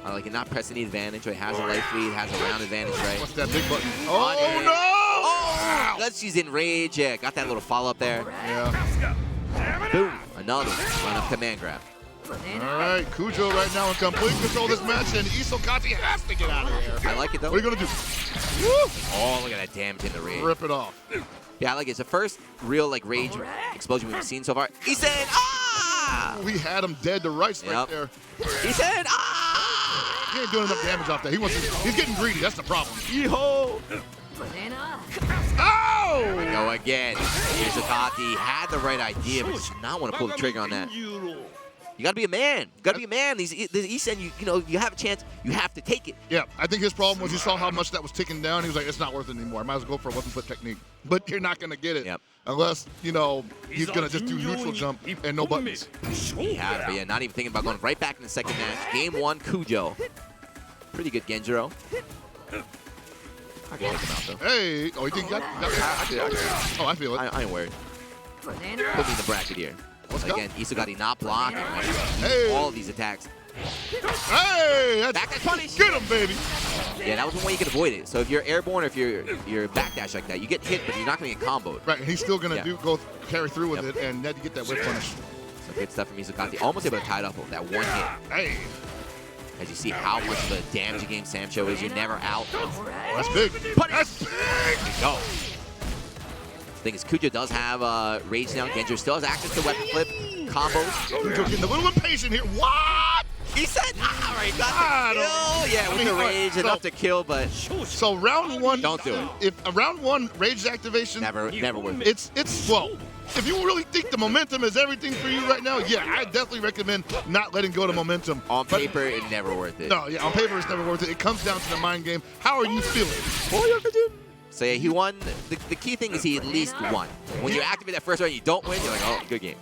I like it, not pressing the advantage. Right? Has a life lead, has a round advantage, right? What's that big button? Oh, no! Oh, that's she's in rage. Yeah, got that little follow up there. Yeah. Boom, another run up command grab. All right, Kujo right now in complete control of this match, and Isokati has to get out of here. I like it, though. What are you going to do? Woo! Oh, look at that damage in the rage. Rip it off. Yeah, I like it. It's the first real like rage explosion we've seen so far. He said, ah! We had him dead to rights right there. He said, ah! He ain't doing enough damage off that. He's getting greedy. That's the problem. Yeehaw! Oh! There we go again. Isokati had the right idea, but did not want to pull the trigger on that. You gotta be a man. You gotta be a man. These Isen, you know, you have a chance. You have to take it. Yeah, I think his problem was he saw how much that was ticking down. He was like, it's not worth it anymore. I might as well go for a weapon flip technique. But you're not gonna get it unless, you know, he's gonna just do neutral jump and no buttons. He had it, but yeah, not even thinking about going right back in the second match. Game 1, Kujo. Pretty good Genjiro. I can take him out though. Hey, oh, you think you got it? Oh, I feel it. I ain't worried. Put me in the bracket here. Again, Isokati not blocking, right? Hey. All of these attacks. Hey, that's backdash punish. Get him, baby. Yeah, that was one way you could avoid it. So if you're airborne or if you're backdash like that, you get hit, but you're not going to get comboed. Right, and he's still going to go carry through with it, and then you get that whip punish. So good stuff from Isokati. Almost able to tie it up with that one hit. Hey. As you see how much of a damaging game Samcho is, you're never out. That's big. That's big. There you go. The thing is, Kujo does have rage now. Genjiro still has access to weapon flip combos. Kujo getting a little impatient here. What? He said, all right, got the kill. Yeah, with the rage, enough to kill, but... So round one... Don't do it. If a round one rage activation... Never worth it. It's well, if you really think the momentum is everything for you right now, yeah, I definitely recommend not letting go of momentum. On paper, it's never worth it. No, yeah, on paper, it's never worth it. It comes down to the mind game. How are you feeling? So yeah, he won. The key thing is he at least won. When you activate that first round, you don't win, you're like, oh, good game.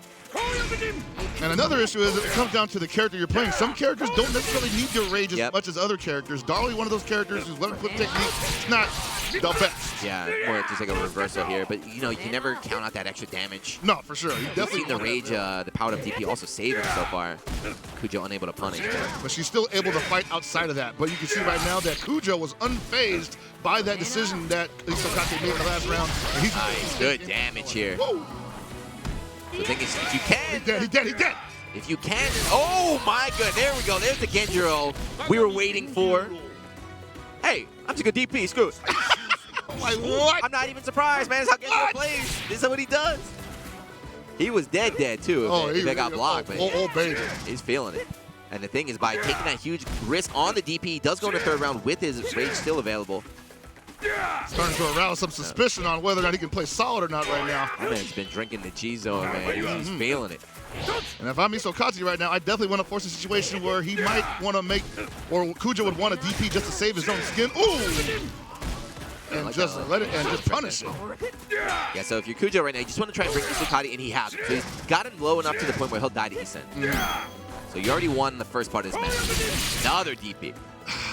And another issue is it comes down to the character you're playing. Some characters don't necessarily need your rage as much as other characters. Darley, one of those characters whose weapon flip technique is not the best. Yeah, more just like a reversal here. But, you know, you can never count out that extra damage. No, for sure. You definitely seen the rage, the powered up DP also save him so far. Kujo unable to punish. But she's still able to fight outside of that. But you can see right now that Kujo was unfazed by that decision that Isokati made in the last round. And he's nice, good damage here. Whoa. The thing is, if you can... He's dead. If you can... Oh, my God. There we go. There's the Genjiro we were waiting for. Hey, I'm just a DP. Screw it. Like, what? I'm not even surprised, man. That's how Genjiro plays. This is what he does. He was dead, too. If they got blocked. But baby. He's feeling it. And the thing is, by taking that huge risk on the DP, he does go in the third round with his rage still available. Starting to arouse some suspicion on whether or not he can play solid or not right now. That man's been drinking the G-Zone, man. He's feeling it. And if I'm Isokati right now, I definitely want to force a situation where he might want to make, or Kujo would want a DP just to save his own skin. Ooh! And like just let it, and just punish it. Yeah, so if you're Kujo right now, you just want to try and bring Isokati, and he has it. So he's got him low enough to the point where he'll die to Isen. So you already won the first part of this match. Another DP.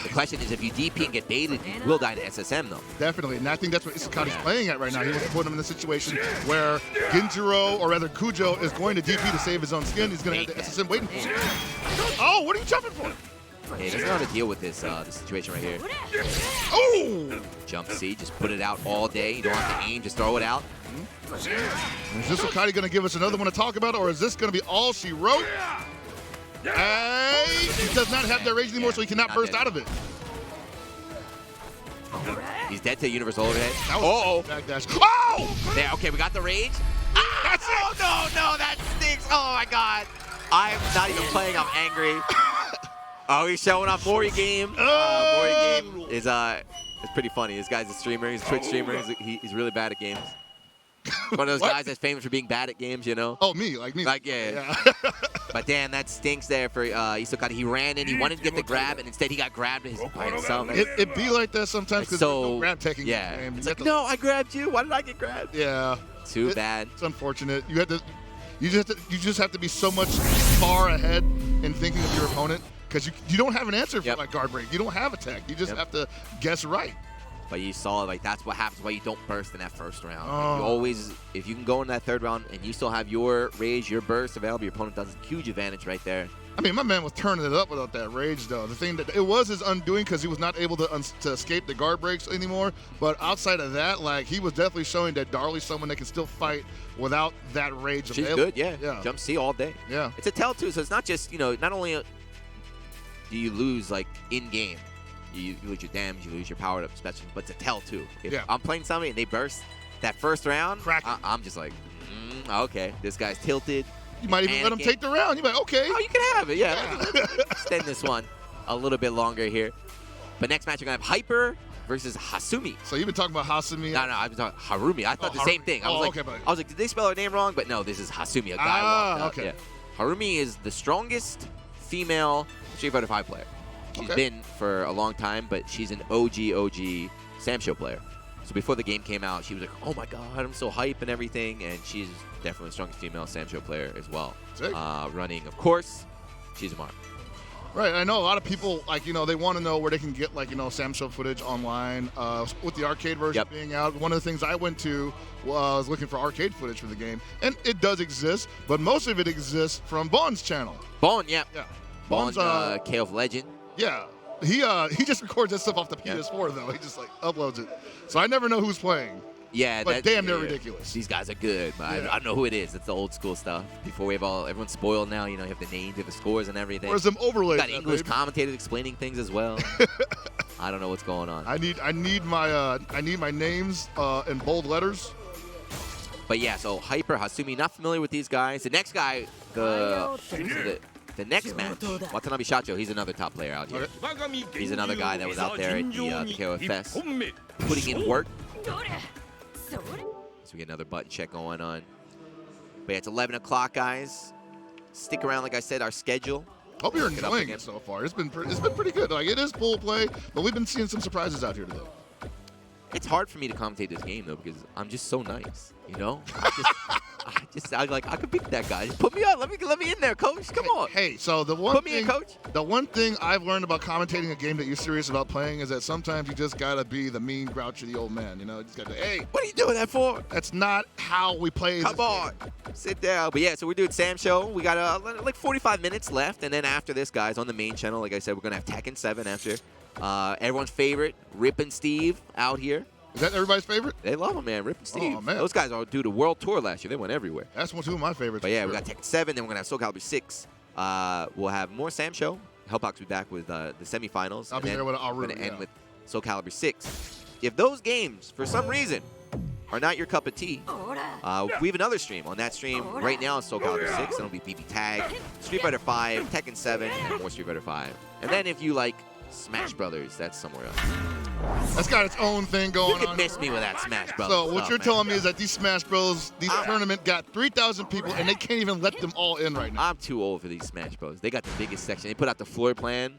The question is, if you DP and get baited, you will die to SSM, though. Definitely, and I think that's what Isakate's playing at right now. He wants to put him in a situation where Genjiro, or rather Kujo, is going to DP to save his own skin. He's going to have the SSM waiting for him. Oh, what are you jumping for? Hey, he doesn't know how to deal with this situation right here. Oh! Jump C, just put it out all day. You don't have to aim, just throw it out. Is this Isakate going to give us another one to talk about, or is this going to be all she wrote? Hey, he does not have that rage anymore, so he cannot burst out of it. He's dead to Universal Overhead. Backdash. Oh! There, okay, we got the rage. That's it. No, that stinks. Oh my God. I'm not even playing, I'm angry. Oh, he's showing off Mori game. Mori game is it's pretty funny. This guy's a streamer, he's a Twitch streamer, he's really bad at games. One of those guys that's famous for being bad at games, you know? Oh, me, like me. Like, yeah. But damn, that stinks there for Isakate. He ran in, he wanted to get the grab, and instead he got grabbed by himself. It be like that sometimes because there's no grab teching. Yeah. It's like, no, I grabbed you. Why did I get grabbed? Yeah. Too bad. It's unfortunate. You just have to be so much far ahead in thinking of your opponent because you don't have an answer for like guard break. You don't have attack. You just have to guess right. But you saw, like, that's what happens why you don't burst in that first round. Like, you always, if you can go in that third round and you still have your rage, your burst available, your opponent does a huge advantage right there. I mean, my man was turning it up without that rage, though. The thing that it was his undoing because he was not able to escape the guard breaks anymore. But outside of that, like, he was definitely showing that Darley's someone that can still fight without that rage She's available. good, yeah. Jump C all day. Yeah. It's a tell, too, so it's not just, you know, not only do you lose, like, in-game, you lose your damage, you lose your powered-up special, but it's a tell, too. If I'm playing somebody and they burst that first round, I'm just like, okay, this guy's tilted. You might even let him take the round. You're like, okay. Oh, you can have it, yeah. Let's extend this one a little bit longer here. But next match, we're going to have Hyper versus Hasumi. So you've been talking about Hasumi? No, I've been talking Harumi. I thought the same thing. I was like, did they spell her name wrong? But no, this is Hasumi, a guy walked out. Yeah. Harumi is the strongest female Street Fighter V player. She's been for a long time, but she's an OG Sam Show player. So before the game came out, she was like, oh my God, I'm so hype and everything. And she's definitely the strongest female Sam Show player as well. Running, of course, Shizumara. Right, I know a lot of people, like, you know, they want to know where they can get, like, you know, Sam Show footage online with the arcade version being out. One of the things I went to was looking for arcade footage for the game. And it does exist, but most of it exists from Bond's channel. Bond, yeah. Bond's K of Legend. Yeah. He just records that stuff off the PS4, though. He just, like, uploads it. So I never know who's playing. Yeah, but damn, they're ridiculous. These guys are good, but I don't know who it is. It's the old school stuff. Before we have everyone's spoiled now. You know, you have the names, you have the scores and everything. Where's them overlays? Got English commentators explaining things as well. I don't know what's going on. I need my names in bold letters. But yeah, so Hyper, Hasumi, not familiar with these guys. The next guy, the next match, Watanabe Shacho, he's another top player out here. He's another guy that was out there at the KOFS putting in work. So we get another button check going on. But yeah, it's 11 o'clock, guys. Stick around, like I said, our schedule. Hope you're enjoying it so far. It's been pretty good. Like, it is full play, but we've been seeing some surprises out here today. It's hard for me to commentate this game though because I'm just so nice, you know. I could beat that guy. Just put me on. Let me in there, coach. Come on. Hey, so the one thing I've learned about commentating a game that you're serious about playing is that sometimes you just gotta be the mean, grouchy old man. You know, you just gotta. Hey, what are you doing that for? That's not how we play. Come on, sit down. But yeah, so we're doing Sam Show. We got like 45 minutes left, and then after this, guys, on the main channel, like I said, we're gonna have Tekken 7 after. Everyone's favorite, Rip and Steve, out here. Is that everybody's favorite? They love them, man. Rip and Steve. Oh, man. Those guys all do the world tour last year. They went everywhere. That's two of my favorites. But yeah, we got Tekken 7, then we're going to have Soul Calibur 6. We'll have more Sam Show. Hellbox will be back with the semifinals. I'll be there with Aru. We're going to end with Soul Calibur 6. If those games, for some reason, are not your cup of tea, we have another stream. On that stream, right now, is Soul Calibur 6. And it'll be BB Tag, Street Fighter 5, Tekken 7, and more Street Fighter 5. And then if you like Smash Brothers, that's somewhere else. That's got its own thing going on. You can miss me with that Smash Brothers. So what you're telling me is that these Smash Bros, these tournament got 3,000 people, and they can't even let them all in right now. I'm too old for these Smash Bros. They got the biggest section. They put out the floor plan.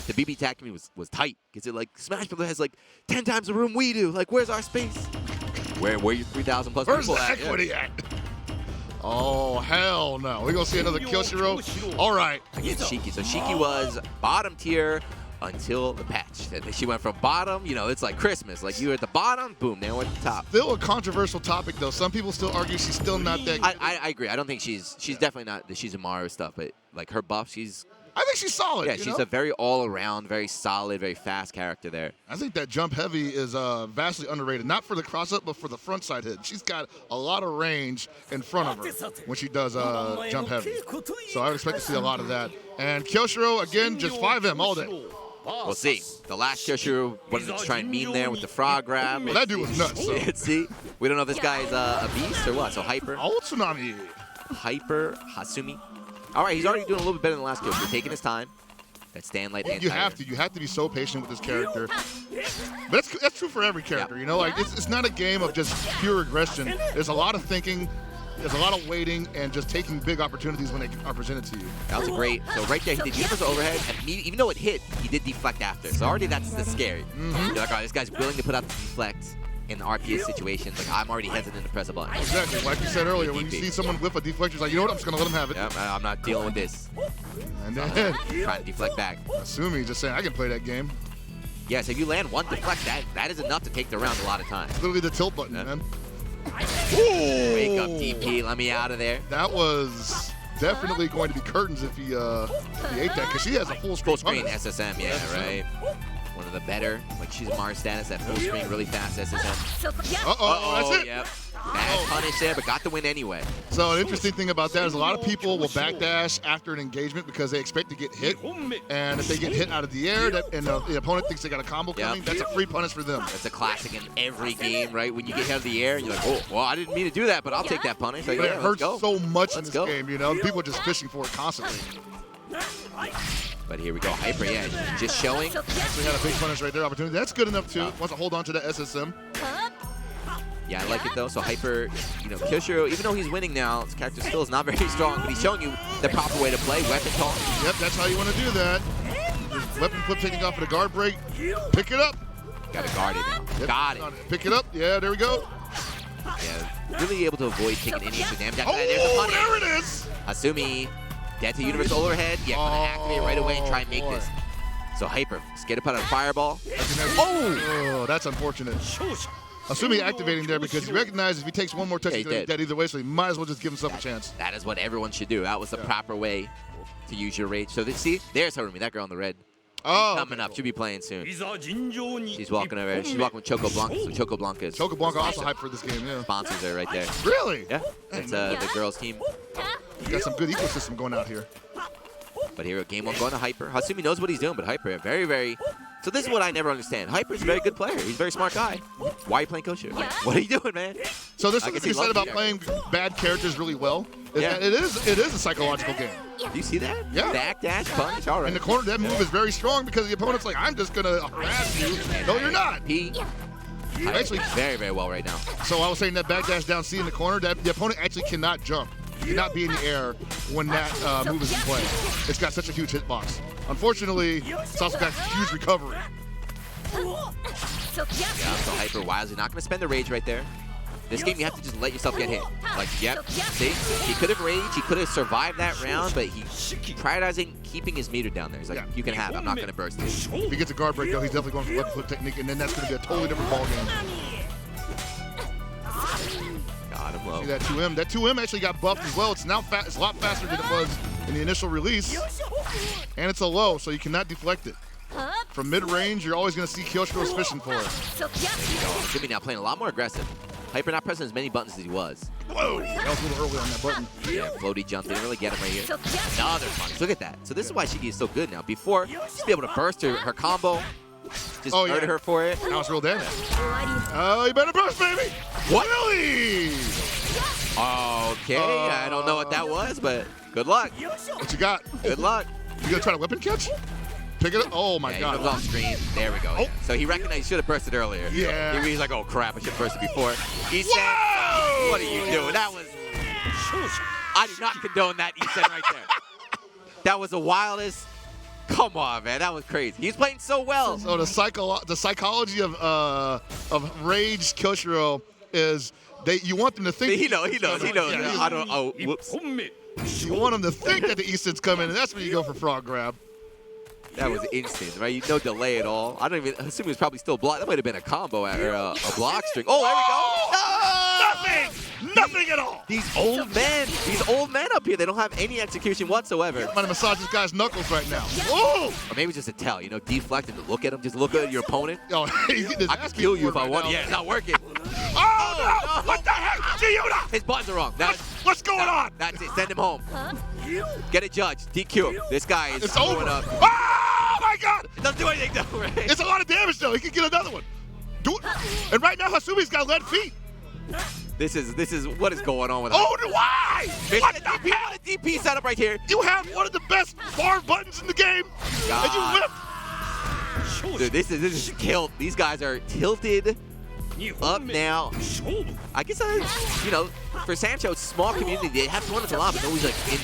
The BB Tag community was tight. Because it like Smash Bros has like 10 times the room we do. Like, where's our space? Where you 3,000 plus Where's people the at? equity at? Oh, hell no. We're going to see another Kyoshiro. All right. Against Shiki. So Shiki was bottom tier. until the patch. She went from bottom, you know, it's like Christmas. Like you were at the bottom, boom, now we're at the top. Still a controversial topic, though. Some people still argue she's still not that good. I agree. I don't think she's definitely not the Shizumaru stuff, but like her buff, I think she's solid. yeah, she's a very all-around, very solid, very fast character there. I think that jump heavy is vastly underrated. Not for the cross-up, but for the front side hit. She's got a lot of range in front of her when she does jump heavy. So I would expect to see a lot of that. And Kyoshiro, again, just 5M all day. We'll see. The last Kyoshiro wanted to try and meme there with the frog grab. Well, that dude was nuts. So. See? We don't know if this guy is a beast or what. So Hyper. Oh, Tsunami. Hyper Hasumi. All right, he's already doing a little bit better than the last kill. He's taking his time. That stand light. You have to. You have to be so patient with this character. But that's true for every character. You know, like it's not a game of just pure aggression. There's a lot of thinking. There's a lot of waiting and just taking big opportunities when they are presented to you. That was a great. So right there, he did universal overhead, and even though it hit, he did deflect after. So already that's scary. You're like, all right, this guy's willing to put out the deflect in RPS situations. Like I'm already hesitant to press a button. Exactly, like you said earlier, when you see someone whip a deflector, it's like, you know what, I'm just gonna let him have it. Yeah, I'm not dealing with this. And then trying to deflect back. Assuming just saying I can play that game. Yes, if you land one deflect, that is enough to take the round a lot of times. Literally the tilt button, man. Wake up, DP. Let me out of there. That was definitely going to be curtains if he ate that, because she has a full screen SSM, yeah, right. One of the better, like she's a Mars status, that full screen, really fast SSM. That's it. Yep. Bad punish there, but got the win anyway. So an interesting thing about that is a lot of people will backdash after an engagement because they expect to get hit. And if they get hit out of the air and the opponent thinks they got a combo coming, that's a free punish for them. That's a classic in every game, right? When you get hit out of the air and you're like, oh, well, I didn't mean to do that, but I'll take that punish. Like, but it hurts so much in this go. game, you know? People are just fishing for it constantly. But here we go, Hyper, yeah, just showing. Actually had a big punish right there, opportunity. That's good enough, too. Wants to hold on to the SSM. Yeah, I like it, though. So Hyper, you know, Kyoshiro, even though he's winning now, his character still is not very strong, but he's showing you the proper way to play. Weapon toss. Yep, that's how you want to do that. Weapon flip taking off of the guard break. Pick it up. Got to guard it now. Yep. Got it. Pick it up. Yeah, there we go. Yeah, really able to avoid taking any extra damage. Oh, there's a punish. There it is. Hasumi, dead to universal overhead. Yeah, gonna activate right away and try and make this. So Hyper, scared up out of fireball. Oh, that's unfortunate. Assuming activating there because he recognizes if he takes one more touch, he's going to be dead either way, so he might as well just give himself a chance. That is what everyone should do. That was the proper way to use your rage. So see, there's Harumi, that girl in the red. Coming up. She'll be playing soon. She's walking over. She's walking with Choco Blanca. So Choco Blanca is. Choco Blanca also hyped for this game, yeah. Sponsors her right there. Really? Yeah. That's the girls' team. You got some good ecosystem going out here. But here, game one going to Hyper. Hasumi knows what he's doing, but Hyper, very, very. So this is what I never understand. Hyper's a very good player. He's a very smart guy. Why are you playing Kosher? Like, what are you doing, man? So this is what you said about playing bad characters really well. Is that it is a psychological game. Do you see that? Yeah. Back dash punch. All right. In the corner, that move is very strong because the opponent's like, I'm just gonna harass you. No, you're not. Actually, very, very well right now. So I was saying that back dash down C in the corner, that the opponent actually cannot jump. Cannot be in the air when that move is in play. It's got such a huge hitbox. Unfortunately, it's also got huge recovery. Yeah, so Hyper wisely not going to spend the rage right there. This game, you have to just let yourself get hit. Like, yep, see? He could have raged, he could have survived that round, but he's prioritizing keeping his meter down there. He's like, you can have it, I'm not going to burst it. If he gets a guard break, though, he's definitely going for weapon flip technique, and then that's going to be a totally different ballgame. Got him low. See that 2M? That 2M actually got buffed as well. It's now it's a lot faster than it was in the initial release. And it's a low, so you cannot deflect it. From mid-range, you're always going to see Kyoshiro's fishing for it. There you go. Should be now playing a lot more aggressive. Hyper not pressing as many buttons as he was. Whoa! That was a little early on that button. Yeah, floaty jump. Didn't really get him right here. Another punch. Look at that. So this is why Shiki is so good now. Before, just be able to burst her combo. Just murder her for it. That was real damage. Oh, you better burst, baby! What? Really? Okay, I don't know what that was, but good luck. What you got? Good luck. You gonna try to weapon catch? Pick it up. Oh my God. He comes off screen. There we go. Yeah. So he recognized he should have bursted earlier. Yeah. He's like, oh crap, I should have bursted before. He said, what are you doing? That was. I do not condone that, he said right there. That was the wildest. Come on, man. That was crazy. He's playing so well. So the psychology of Rage Kyoshiro is you want them to think. He knows. Yeah, I don't. Oh, whoops. You want them to think that the Easton's coming, and that's when you go for frog grab. That was instant, right? No delay at all. I don't even assume he was probably still blocked. That might have been a combo or a block string. Oh, there we go. Nothing! Nothing at all! These old men up here, they don't have any execution whatsoever. I'm going to massage this guy's knuckles right now. Whoa! Or maybe just a tell, you know, deflect and look at him. Just look at your opponent. Yo, I could kill you if I want. Yeah, it's not working. Oh, no! What the heck? Giuda! His buttons are wrong. What's going on? That's it. Send him home. Get it judged. DQ. This guy is It's going over. up. Oh, my God! It doesn't do anything, though, right? It's a lot of damage, though. He can get another one. Do it. And right now, Hasumi's got lead feet. This is what is going on with Oh, why? What the DP, hell? what a DP setup right here. You have one of the best bar buttons in the game, and you whip. Dude, this is killed. These guys are tilted up now. I guess, you know, for Sancho's small community, they have tournaments a lot, but nobody's like in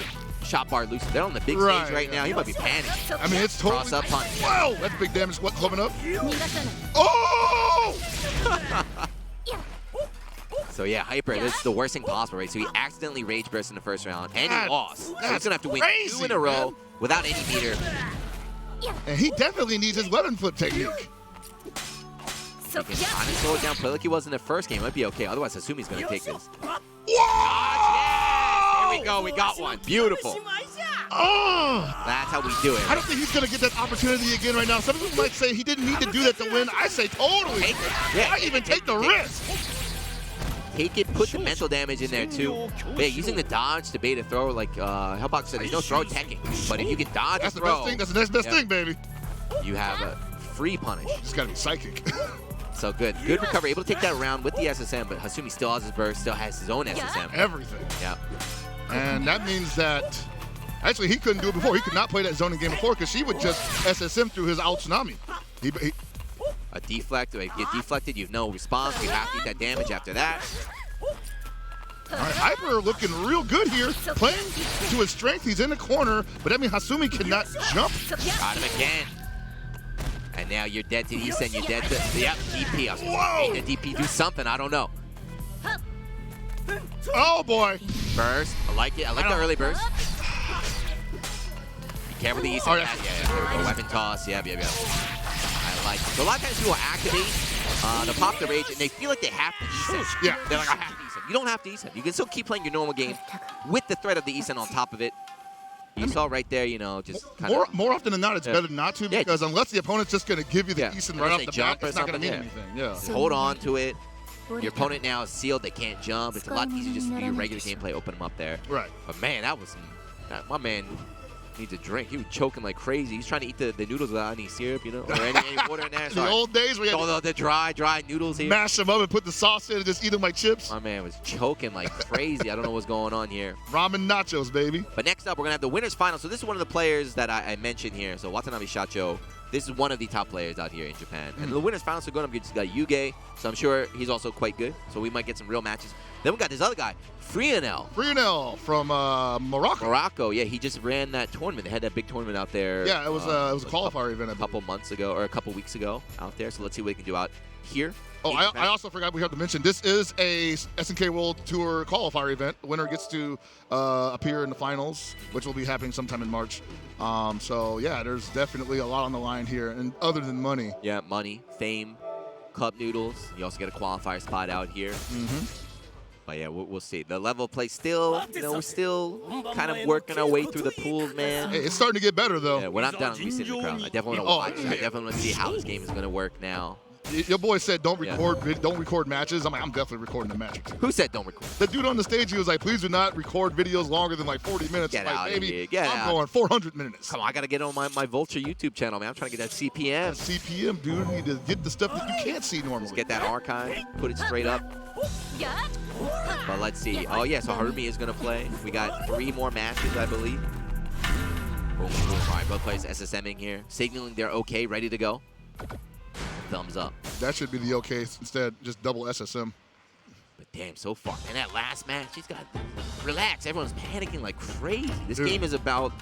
shot bar loose. They're on the big stage right now. He might be panicking. I mean, it's totally. Cross up punch. Whoa, that's big damage. What coming up? Oh! So yeah, Hyper, this is the worst thing possible, right? So he accidentally rage burst in the first round, and he lost. So he's gonna have to win crazy, 2 in a row man. without any meter. And he definitely needs his weapon flip technique. He can kind of slow it down, play like he was in the first game. Might be okay. Otherwise, Hasumi's gonna take this. Whoa! Yes! Here we go. We got one. Beautiful. Oh! That's how we do it. I don't think he's going to get that opportunity again right now. Some people might say he didn't need to do that to win. I say totally. Take it. Yeah. I even take the risk. Take it, put the mental damage in there too. Yeah, using the dodge to bait a throw, like Hellbox said, there's no throw teching. But if you can dodge That's a the throw, best thing. That's the next best thing, baby. you have a free punish. Just got to be psychic. So good. Good recovery. Able to take that round with the SSM, but Hasumi still has his burst, still has his own SSM. Everything. Yeah. And that means that, actually, he couldn't do it before. He could not play that zoning game before because she would just SSM through his out tsunami. A deflect, if you get deflected, you have no response. You have to eat that damage after that. All right, Hyper looking real good here. Playing to his strength. He's in the corner, but that means Hasumi cannot jump. Got him again. And now you're dead to the east and you're dead to, yep, DP. I was Whoa! make the DP do something, I don't know. Oh, boy. Burst, I like it. I like the early burst. Be careful with the east. Oh, Yeah, there we go. Weapon toss, yep. I like it. So a lot of times people activate to pop the rage and they feel like they have to east. Yeah. They're like, I have to east. You don't have to east. You can still keep playing your normal game with the threat of the east on top of it. You saw right there, you know, just kind of. More often than not, it's better not to because unless the opponent's just going to give you the Eason right off the bat, it's not going to mean anything. Yeah. Hold on to it. Your opponent now is sealed. They can't jump. It's a lot easier just to do your regular gameplay, open them up there. Right. But man, my man needs a drink. He was choking like crazy. He's trying to eat the noodles without any syrup, you know, or any water in there. The old days we had to the dry noodles here. mash them up and put the sauce in and just eat them like chips. My man was choking like crazy. I don't know what's going on here. Ramen nachos, baby. But next up, we're going to have the winners final. So this is one of the players that I mentioned here. So Watanabe Shacho, this is one of the top players out here in Japan. And the winners final, so going up against Yuge. So I'm sure he's also quite good. So we might get some real matches. Then we got this other guy, Frionel. Frionel from Morocco. Morocco, yeah, he just ran that tournament. They had that big tournament out there. Yeah, it was a qualifier event. A couple months ago, or a couple weeks ago out there. So let's see what he can do out here. Oh, I also forgot we have to mention, this is a SNK World Tour qualifier event. The winner gets to appear in the finals, which will be happening sometime in March. So, yeah, there's definitely a lot on the line here, and other than money. Yeah, money, fame, cup noodles. You also get a qualifier spot out here. But yeah, we'll see. The level of play still, you know, we're still kind of working our way through the pools, man. Hey, it's starting to get better, though. Yeah, when I'm down, we sit in the crowd. I definitely want to watch. I definitely want to see how this game is going to work now. Your boy said don't record matches. I'm like, I'm definitely recording the matches. Who said don't record? The dude on the stage, he was like, please do not record videos longer than like 40 minutes. Get like, out of baby, here. I'm going 400 minutes. Come on, I got to get on my Vulture YouTube channel, man. I'm trying to get that CPM. CPM, dude. You need to get the stuff that you can't see normally. Just get that archive, put it straight up. But let's see. Oh, yeah, so Harumi is going to play. We got 3 more matches, I believe. Boom, boom. All right, both players SSMing here, signaling they're okay, ready to go. Thumbs up. That should be the okay instead, just double SSM. But damn, so far. And that last match, he's got relax. Everyone's panicking like crazy. This game is about.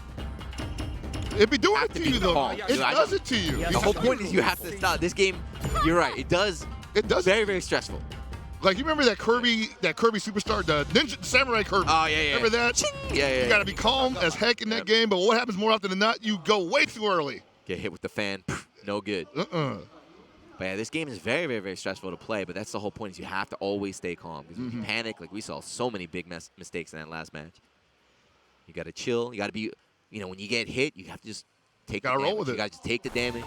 It'd be doing it to you, though. Calm. It does it to you. The whole point is you have to stop. This game, you're right. It does. It does. Very, very stressful. Like, you remember that Kirby superstar, the Ninja Samurai Kirby? Oh, yeah, Remember that? Yeah. You got to be calm as heck in that game, but what happens more often than not, you go way too early. Get hit with the fan. No good. But yeah, this game is very, very, very stressful to play, but that's the whole point is you have to always stay calm. Because when you panic, like we saw so many big mistakes in that last match. You got to chill. You got to be, when you get hit, you have to just take the damage. Roll with it. You got to just take the damage.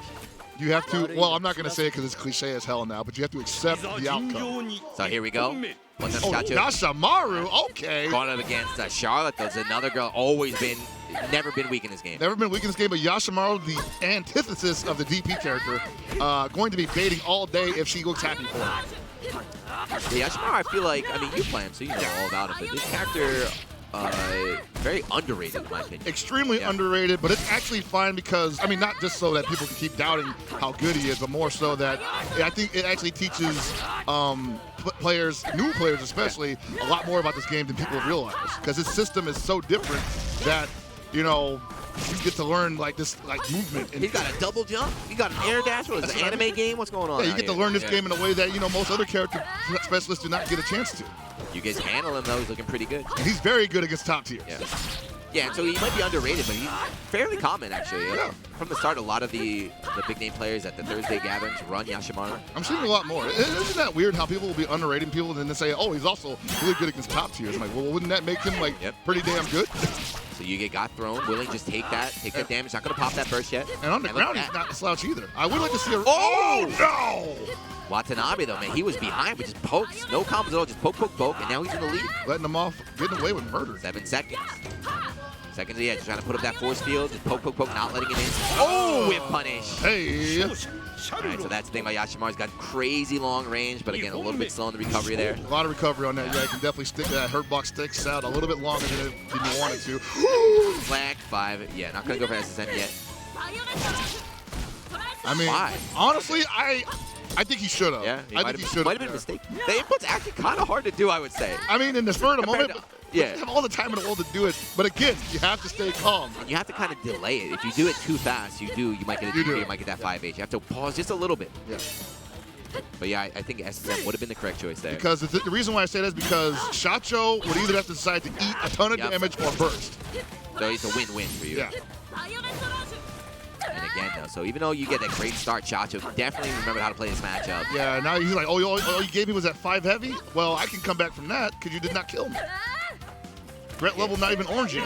You have to, well, I'm not going to say it because it's cliche as hell now, but you have to accept the outcome. So here we go. What's up, Chacho? Yashamaru, okay. Going up against Charlotte, though. Another girl never been weak in this game. Never been weak in this game, but Yashamaru, the antithesis of the DP character, going to be baiting all day if she looks happy for it. Yeah, Yashamaru, I feel like, you play him, so you know all about him, but this character, very underrated in my opinion. Extremely underrated, but it's actually fine because, not just so that people can keep doubting how good he is, but more so that I think it actually teaches players, new players especially, a lot more about this game than people realize. Because his system is so different that, you get to learn this movement. He's got a double jump. He got an air dash. What is it, an anime game? What's going on? Yeah, you get to learn this game in a way that most other character specialists do not get a chance to. You guys handle him though. He's looking pretty good. And he's very good against top tiers. Yeah, so he might be underrated, but he's fairly common actually. Yeah. From the start, a lot of the big name players at the Thursday gatherings run Yashamaru. I'm seeing a lot more. Isn't that weird how people will be underrating people and then they say, oh, he's also really good against top tiers? I'm like, well, wouldn't that make him pretty damn good? So Yuge got thrown, willing just take that damage. Not gonna pop that burst yet. And on the ground, he's not a slouch either. I would like to see a. Oh no! Watanabe though, man, he was behind, but just pokes, no combos at all, just poke, and now he's in the lead. Letting him off, getting away with murder. 7 seconds. Seconds, yeah, just trying to put up that force field, just poke, not letting it in. Oh, whip punish. Hey. All right, so that's the thing about Yashamaru's got crazy long range, but again, a little bit slow in the recovery there. A lot of recovery on that. Yeah, you can definitely stick that hurt box sticks out a little bit longer than you wanted to. Flag 5. Yeah, not going to go for SSM yet. Why? Honestly, I think he should have. Yeah, I think he should have. Might have been a mistake. The input's actually kind of hard to do, I would say. In the spur of the moment, you yeah. have all the time in the world to do it. But again, you have to stay calm. And you have to kind of delay it. If you do it too fast, you might get a DP, you might get that 5H. You have to pause just a little bit. Yeah. But yeah, I think SSM would have been the correct choice there. Because the reason why I say that is because Shacho would either have to decide to eat a ton of damage or burst. So it's a win-win for you. Yeah. And again, though, so even though you get that great start, Chacho definitely remembered how to play this matchup. Yeah, now he's like, oh, you gave me was that 5 heavy? Well, I can come back from that because you did not kill me. Threat level not even orange yet.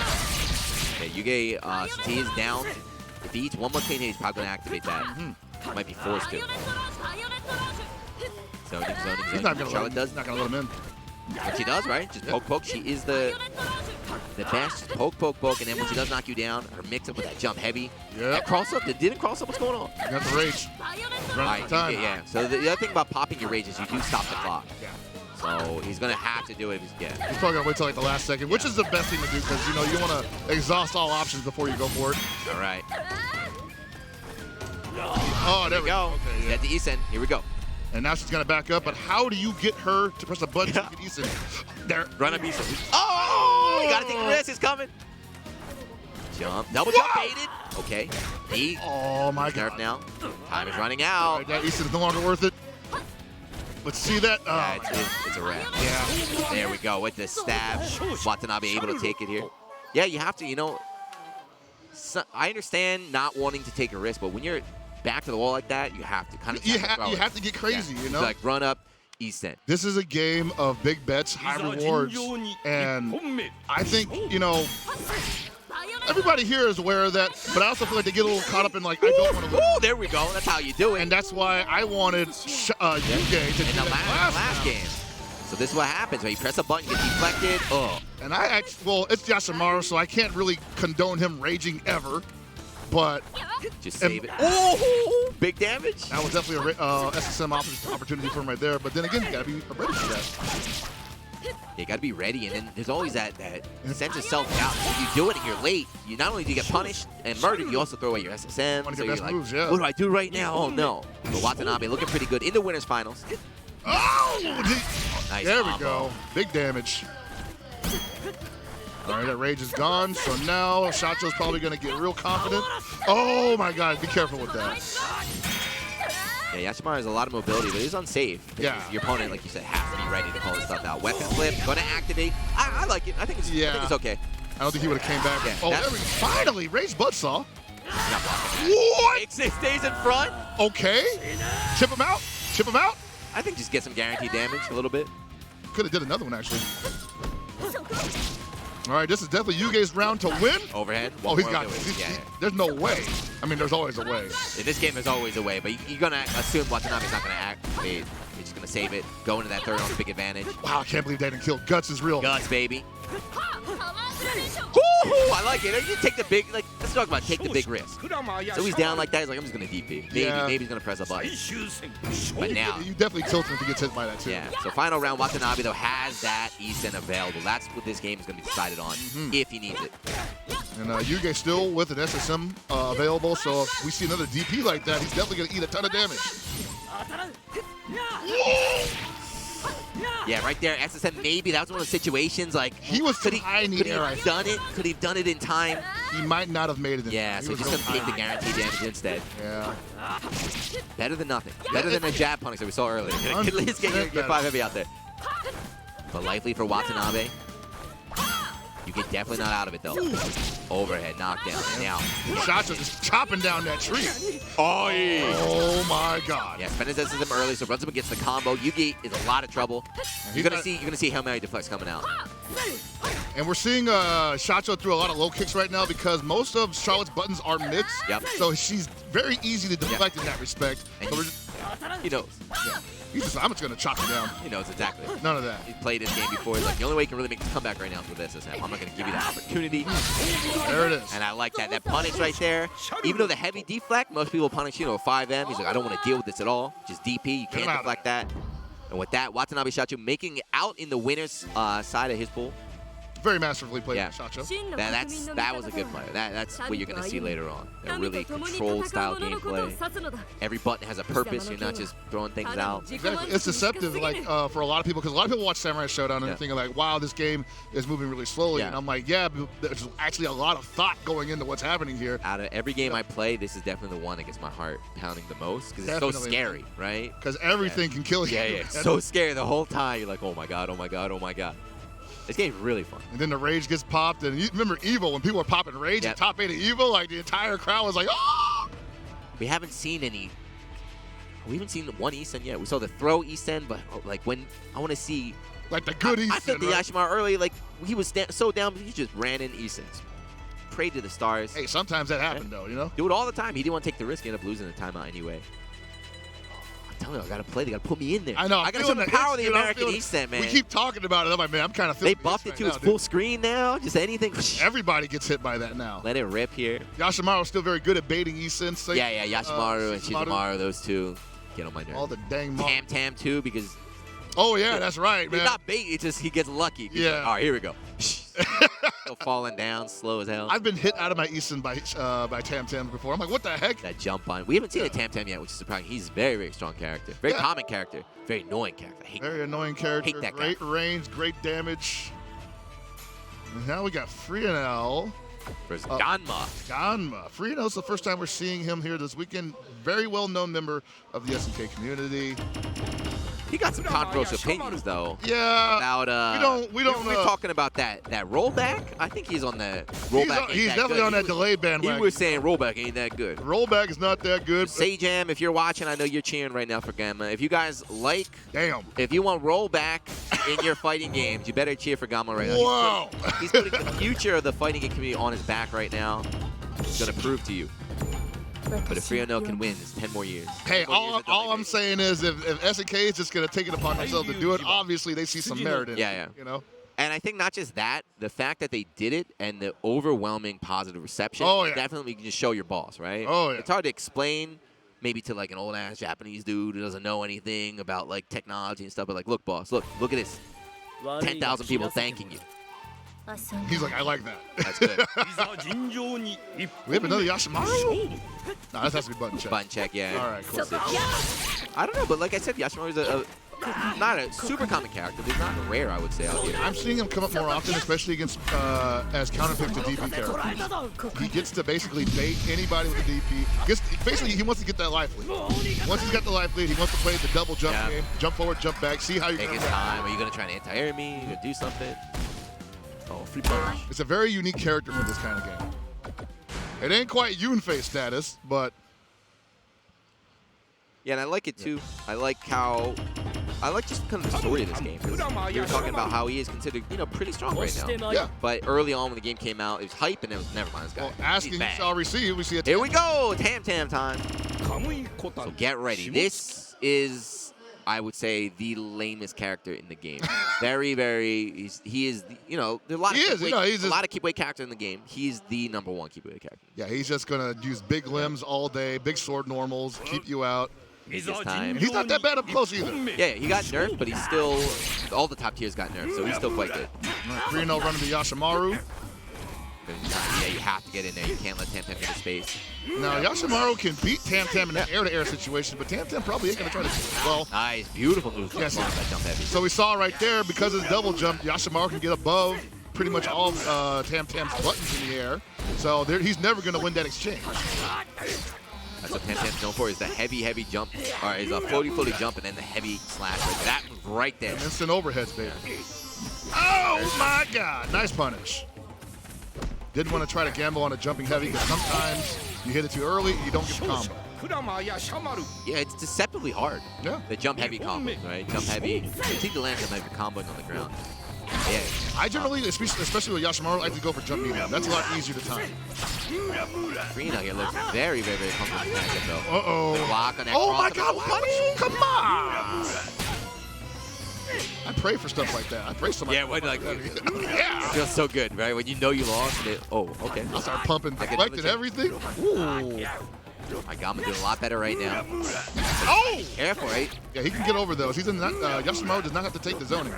Okay, Yuge, since he is down, if he eats one more clean hit, he's probably going to activate that. Might be forced to. Zoning. He's not going to let him in. But she does, right? Just poke. She is the best. Just poke. And then when she does knock you down, her mix up with that jump heavy. Yeah. That cross up, didn't cross up. What's going on? You got the rage. Running time. Yeah. So the other thing about popping your rage is you do stop the clock. Yeah. So he's going to have to do it. He's probably going to wait till the last second, which is the best thing to do because, you want to exhaust all options before you go for it. All right. Oh, there we go. Okay, yeah. Get the Isen. Here we go. And now she's going to back up, but how do you get her to press a button to get Isen? There. Run up Isen. Oh! You got to take the risk. It's coming. Jump. Double jump baited. Okay. Oh, my God. Now. Time is running out. Right, that Isen is no longer worth it. Let's see that. Yeah, it's a wrap. Yeah. There we go with the stab. Watanabe able to take it here. Yeah, you have to, so, I understand not wanting to take a risk, but when you're back to the wall like that, you have to kind of you have to get crazy, Like run up, East This is a game of big bets, high rewards, and I think, everybody here is aware of that, but I also feel like they get a little caught up in I don't want to lose. There we go. That's how you do it. And that's why I wanted Yuge to do the last game. So this is what happens when you press a button, get deflected. And it's Yashamaru, so I can't really condone him raging ever. But just save it. Oh, big damage. That was definitely a SSM opportunity for him right there. But then again, you gotta be ready for that. You gotta be ready, and then there's always that sense of self-doubt. If you do it and you're late, you not only do you get punished and murdered, you also throw away your SSM. One of so your best moves, yeah. What do I do right now? Oh no. But Watanabe looking pretty good in the winners finals. Oh! Nice there combo. We go. Big damage. All right, that rage is gone. So now Shacho's probably going to get real confident. Oh, my God. Be careful with that. Yeah, Yashamaru has a lot of mobility, but he's unsafe. Yeah. Your opponent, like you said, has to be ready to call this stuff out. Weapon flip, going to activate. I like it. I think it's okay. I don't think he would have came back. Yeah, oh, there we go. Finally, Rage Buzzsaw. Not blocking. What? It stays in front. Okay. Chip him out. Chip him out. I think just get some guaranteed damage a little bit. Could have did another one, actually. All right, this is definitely Yuge's round to win. Overhead. Oh, he's got this. Yeah. There's no way. I mean, there's always a way. In this game, there's always a way, but you're going to assume Watanabe's not going to activate. He's just going to save it, go into that third on the big advantage. Wow, I can't believe they didn't kill. Guts is real. Guts, baby. Woo-hoo, I like it. You take the big, like, let's talk about take the big risk. So he's down like that. He's like, I'm just going to DP. Maybe he's going to press a button. But now. You definitely tilt him if he gets hit by that, too. Yeah, so final round, Watanabe, though, has that Isen available. That's what this game is going to be decided on, if he needs it. And Yuge still with an SSM available, so if we see another DP like that, he's definitely going to eat a ton of damage. Yeah, right there, SSM maybe. That was one of the situations, like, he was too high in the air. Could he have done it? Could he have done it in time? He might not have made it in time. So he's just going to take the guaranteed damage instead. Yeah. Better than nothing. Better than a jab punish that we saw earlier. At least get 5 heavy out there. But likely for Watanabe. You get definitely not out of it, though. Overhead knockdown. Now, Shots are just chopping down that tree. Oh, yeah. Oh, my God. Yeah, Spendizes him early, so runs him against the combo. Yugi is a lot of trouble. You're gonna see Hail Mary deflects coming out. And we're seeing Shacho through a lot of low kicks right now because most of Charlotte's buttons are mids. Yep. So she's very easy to deflect in that respect. And So he knows. yeah. I'm just going to chop you down. He knows exactly. None of that. He's played this game before. He's like, the only way you can really make this comeback right now is with SSM. I'm not going to give you that opportunity. There it is. And I like that. That punish right there. Even though the heavy deflect, most people punish, a 5M. He's like, I don't want to deal with this at all. Just DP. You can't deflect that. And with that, Watanabe Shacho making it out in the winner's side of his pool. Very masterfully played Yeah. by Shacho. That was a good player. That's what you're going to see later on. A really controlled-style gameplay. Every button has a purpose. You're not just throwing things out. Exactly. It's deceptive, like for a lot of people, because a lot of people watch Samurai Shodown and they're thinking like, "Wow, this game is moving really slowly." And I'm like, "Yeah, but there's actually a lot of thought going into what's happening here." Out of every game I play, this is definitely the one that gets my heart pounding the most because it's so scary, right? Because everything can kill you. Yeah. So scary the whole time. You're like, "Oh my god, oh my god, oh my god." This game's really fun. And then the rage gets popped, and you remember EVO when people were popping rage at top 8 of EVO, like the entire crowd was like, "Oh!" We haven't seen any. We haven't seen one Isen yet. We saw the throw Isen, but like when I want to see, like the good Isen. I felt the Yashimaru early, like he was so down, but he just ran in Isens. Prayed to the stars. Hey, sometimes that happened though, you know. Do it all the time. He didn't want to take the risk. He ended up losing the timeout anyway. I'm telling you, I gotta play. They gotta put me in there. I know. I gotta show the power of the American Isen, man. We keep talking about it. I'm like, man, I'm kind of feeling. They buffed it to its full screen now. Just anything. Everybody gets hit by that now. Let it rip here. Yashimaru's still very good at baiting Isen. Yeah, Yashimaru and Shizumaru, those two get on my nerves. All the dang Tam Tam too, because. Oh yeah, that's right, man. He's not bait. It's just he gets lucky. Yeah. Like, all right, here we go. Still falling down, slow as hell. I've been hit out of my Isen by Tam Tam before. I'm like, what the heck? That jump on. We haven't seen a Tam Tam yet, which is surprising. He's a very, very strong character. Very common character. Very annoying character. I hate very annoying character. Hate that great range, great damage. And now we got Freenel versus Ganma. Ganma. Freenel's the first time we're seeing him here this weekend. Very well-known member of the SNK community. He got some controversial opinions, though. Yeah. About we don't. We're talking about that rollback. I think he's on the rollback. He's definitely on that delay bandwagon. He was saying rollback ain't that good. Rollback is not that good. Sajam, if you're watching, I know you're cheering right now for Gamma. If you guys like, if you want rollback in your fighting games, you better cheer for Gamma right now. Whoa. He's putting the future of the fighting game community on his back right now. He's gonna prove to you. But if Freenel can win, it's 10 more years. Hey, all I'm saying is if SNK is just going to take it upon themselves to do it, obviously they see some merit in it. You know? And I think not just that, the fact that they did it and the overwhelming positive reception definitely can just show your boss, right? Oh, yeah. It's hard to explain maybe to like an old-ass Japanese dude who doesn't know anything about like technology and stuff, but like, look, boss, look at this. 10,000 people thanking you. He's like, I like that. That's good. We have another Yashimaru? No, this has to be button check. Button check, yeah. All right, cool. I don't know, but like I said, Yashimaru is not a super common character, but he's not rare, I would say, out here. I'm seeing him come up more often, especially against as counterpick to DP characters. He gets to basically bait anybody with a DP. Basically, he wants to get that life lead. Once he's got the life lead, he wants to play the double jump game. Jump forward, jump back, see how you're going to take his time. Are you going to try and anti-air me? Are you going to do something? Oh, free punch. It's a very unique character for this kind of game. It ain't quite Yunfei status, but Yeah, and I like it too. I like just kind of the story of this game. We were talking about how he is considered, pretty strong right now. yeah. But early on when the game came out, it was hype, and it was never mind this guy. Well, asking you shall receive. We see it. Here we go, Tam Tam time. So get ready. This is, I would say, the lamest character in the game. Very, very. He is. There are a lot of keep weight character in the game. He's the #1 keep weight character. Yeah, he's just gonna use big limbs all day, big sword normals, keep you out. This time. He's not that bad up close either. Yeah, he got nerfed, but he's still. All the top tiers got nerfed, so he's still quite good. Reno running to Yashimaru. Yeah, you have to get in there. You can't let Tam Tam get a space. Now, Yashimaru can beat Tam Tam in an air-to-air situation, but Tam Tam probably ain't going to try to do it well. Nice, beautiful move. Yes. That jump heavy. So we saw right there, because of the double jump, Yashimaru can get above pretty much all of Tam Tam's buttons in the air. So he's never going to win that exchange. That's what Tam Tam's known for, is the heavy, heavy jump, or is a floaty jump, and then the heavy slash. Like that move right there. Instant overheads, baby. Oh, my God. Nice punish. Didn't want to try to gamble on a jumping heavy, because sometimes you hit it too early, you don't get the combo. Yeah, it's deceptively hard. Yeah. The jump heavy combo, right? Jump heavy. You think the land jump heavy comboing on the ground. Yeah. I generally, especially with Yashimaru, like to go for jump medium. That's a lot easier to time. Reno here looks very, very, very comfortable with that though. Uh-oh. The block on that Oh, cross my up God. the punish. Come on. I pray for stuff like that. I pray somebody. Yeah, when like, yeah. it feels so good, right? When you know you lost, and okay. I'll start pumping, I get deflecting another everything. Ooh. My Gama doing a lot better right now. Oh! Careful, right? Yeah, he can get over those. Yashimaru does not have to take the zoning.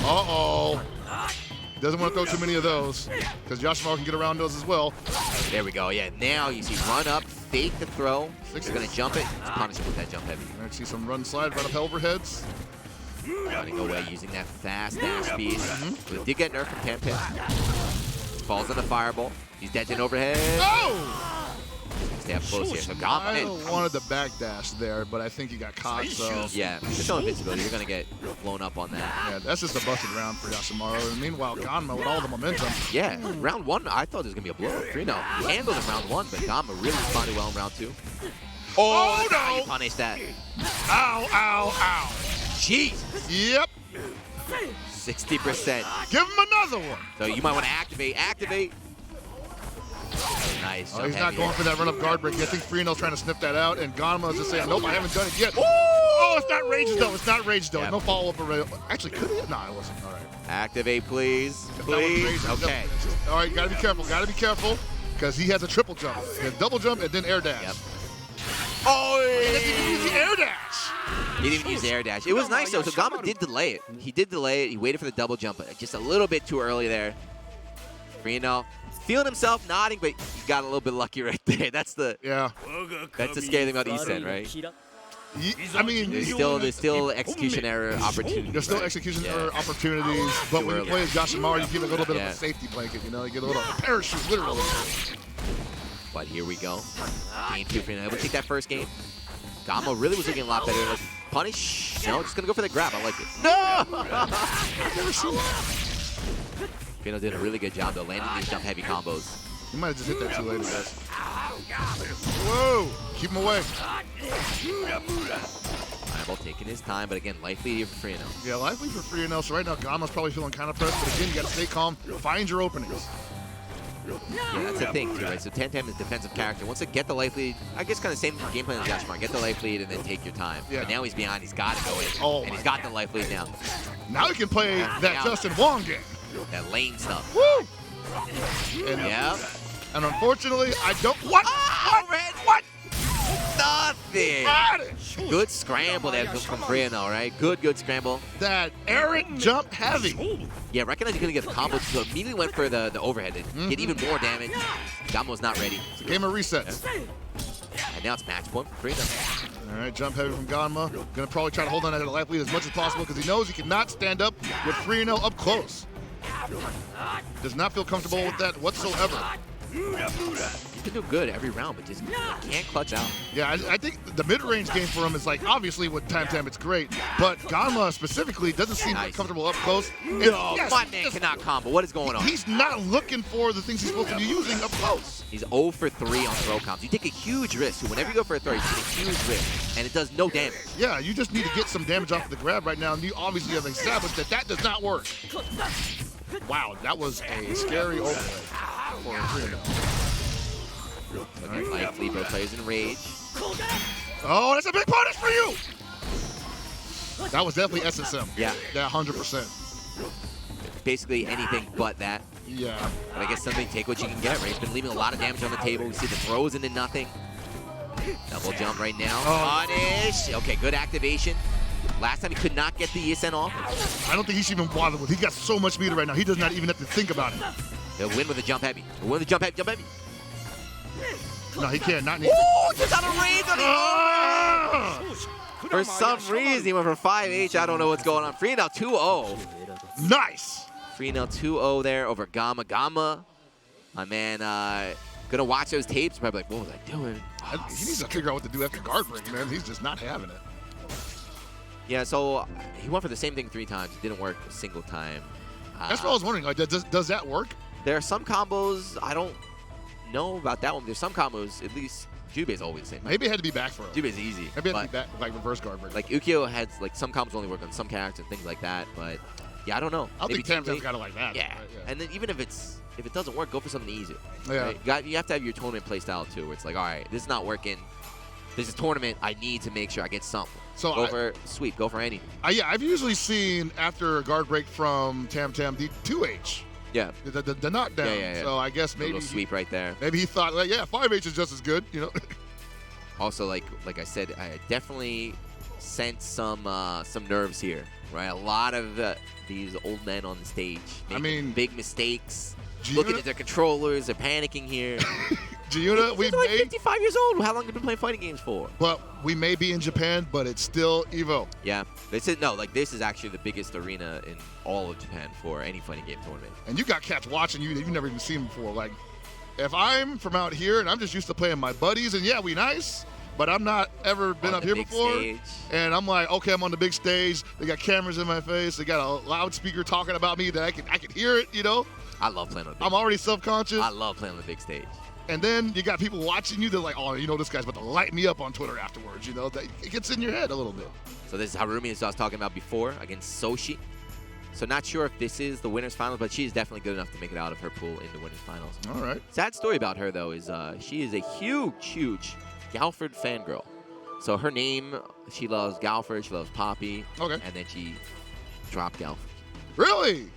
Uh-oh. Doesn't want to throw too many of those, because Yashimaru can get around those as well. There we go. Yeah, now you see run up, fake the throw. They're going to jump it. Just punish it with that jump heavy. I see some run slide, run up overheads. Running away using that fast dash speed. But it did get nerfed from Tam Tam. Falls on the fireball. He's dead in overhead. Oh! Stay up close here. So Gama I in. wanted the back dash there, but I think he got caught, so. Yeah, there's no invincibility. You're going to get blown up on that. Yeah, that's just a busted round for Yashimaru. And meanwhile, Ganma with all the momentum. Yeah, round 1, I thought it was going to be a blow. Reno handled in round 1, but Gama really responded well in round 2. Oh, no! no! He punished that. Ow, ow, ow. Jeez! Yep. 60%. Give him another one. So you might want to activate. Nice. Oh, he's not going for that run-up guard break. I think Freeno's trying to sniff that out, and Ganma is just saying, nope, I haven't done it yet. Ooh! Oh, it's not rage though. It's not rage though. Yep. No follow-up array. Actually, could it? No, it wasn't. All right. Activate, please. That was Please. rage. Okay. All right, gotta be careful. Gotta be careful, because he has a triple jump. He has double jump and then air dash. Yep. Oh! He didn't even use the air dash. He didn't even use the air dash. It was nice though. So Gama did delay it. He did delay it. He waited for the double jump, but just a little bit too early there. Reno feeling himself, nodding, but he got a little bit lucky right there. That's the scary thing about Isen, right? I mean, There's still execution error opportunities. There's still right? execution Yeah. error opportunities, but when you early. play as Yashimaru, you give a little bit of Yeah. a safety blanket. You know, you get a little parachute, literally. But here we go. Game 2 for Reno. We'll take that first game. Gama really was looking a lot better. Like, punish. No, just gonna go for the grab. I like it. No! I've never seen that. Reno did a really good job though, landing these jump heavy combos. You might have just hit that too late, guys. Whoa! Keep him away. Fireball taking his time, but again, life lead here for Reno. Yeah, lively for Freeno. So right now, Gama's probably feeling kind of pressed, but again, you got to stay calm. Find your openings. Yeah, that's the thing too, right? So Tam Tam is a defensive character. Once they get the life lead, I guess kind of same game plan as Yashimaru. Get the life lead and then take your time. Yeah. But now he's behind. He's got to go in. Oh and my he's got the life lead now. Now you can play that now. Justin Wong game. That lane stuff. Woo! And, Yeah. and unfortunately, I don't. What? Oh, red. What? Nothing. Got it. Good scramble there from Reno, right? Good scramble. That errant jump heavy. Yeah, recognize you're going to get the combo, so immediately went for the overhead. Get even more damage. Gamo's not ready. It's a game of resets. And now it's match point for Reno. All right, jump heavy from Ganma. Gonna probably try to hold on to the life lead as much as possible because he knows he cannot stand up with Freeno up close. Does not feel comfortable with that whatsoever. He's been doing good every round, but just can't clutch out. Yeah, I think the mid-range game for him is like, obviously with Tam Tam it's great, but Gamma specifically doesn't seem comfortable up close. No, my man cannot combo. What is going on? He's not looking for the things he's supposed to be using up close. He's 0 for 3 on throw combos. You take a huge risk. Whenever you go for a throw, you take a huge risk, and it does no damage. Yeah, you just need to get some damage off of the grab right now, and you obviously have established that that does not work. Wow, that was a scary overlay for a 3-0. Okay, likely both players in rage. Oh, that's a big punish for you! That was definitely SSM. Yeah. Yeah, 100%. Basically anything but that. Yeah. But I guess something, take what you can get, right? He's been leaving a lot of damage on the table. We see the throws into nothing. Double jump right now. Punish! Okay, good activation. Last time he could not get the ESN off. I don't think he should even bother with it. He got so much meter right now, he does not even have to think about it. He'll win with a jump heavy. He'll win with a jump heavy, jump heavy. No, he can't. Not Ooh, just out of range on For some reason, he went for 5H. I don't know what's going on. Free now 2-0. Nice. Free now 2-0 there over Gamma. Gamma, my man, gonna watch those tapes. Probably like, what was I doing? He needs to figure out what to do after guard break, man. He's just not having it. Yeah, so he went for the same thing 3 times. It didn't work a single time. That's what I was wondering. Like, does that work? There are some combos, I don't know about that one. There's some combos, at least Jube's always the same. Maybe it had to be back for him. Jube's easy. Maybe it had to be back, like reverse guard break. Like Ukyo had like some combos only work on some characters and things like that, but yeah, I don't know. I don't think Tam Tam's got it like that. Yeah. Right? Yeah. And then even if it doesn't work, go for something easier. Yeah. Right? You have to have your tournament play style too, where it's like, all right, this is not working. This is a tournament. I need to make sure I get something. So go for sweep. Go for anything. Yeah, I've usually seen after a guard break from Tam Tam the 2H. Yeah. The knockdown. Yeah. So I guess A maybe little sweep right there. Maybe he thought, like, yeah, 5H is just as good, you know. Also, like I said, I definitely sense some nerves here, right? A lot of these old men on the stage making big mistakes, looking at their controllers, they're panicking here. Giuna, he's like 55 years old. How long have you been playing fighting games for? Well, we may be in Japan, but it's still EVO. Yeah, this is actually the biggest arena in all of Japan for any fighting game tournament. And you got cats watching you that you've never even seen before. Like, if I'm from out here and I'm just used to playing my buddies, and yeah, we nice, but I'm not ever been up here before. Stage. And I'm like, okay, I'm on the big stage. They got cameras in my face. They got a loudspeaker talking about me that I can hear it, you know? I love playing on the big I'm already self-conscious. I love playing on the big stage. And then you got people watching you. They're like, oh, you know, this guy's about to light me up on Twitter afterwards. You know, it gets in your head a little bit. So this is Harumi, as I was talking about before, against Soshi. So not sure if this is the winner's finals, but she's definitely good enough to make it out of her pool in the winner's finals. All right. Sad story about her, though, is she is a huge Galford fangirl. So her name, she loves Galford, she loves Poppy. Okay. And then she dropped Galford. Really?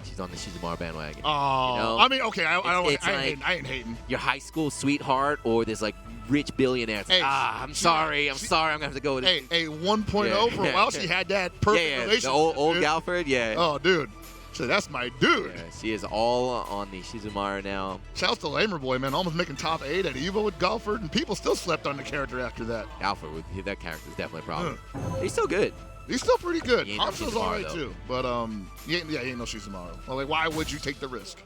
She's on the Shizumaro bandwagon. Oh, you know? I mean, okay, I ain't hating. Your high school sweetheart or this like rich billionaire. It's like, I'm sorry, I'm gonna have to go with it. Hey, 1.0 for a while, she had that perfect relationship. The old Galford, yeah. Oh, dude. So that's my dude. Yeah, she is all on the Shizumaro now. Shouts to Lamer Boy, man, almost making top 8 at EVO with Galford, and people still slept on the character after that. Galford, that character is definitely a problem. He's still good. He's still pretty good. Hamsho's all right, too. But, he ain't no Shizumaro. Well, like, why would you take the risk?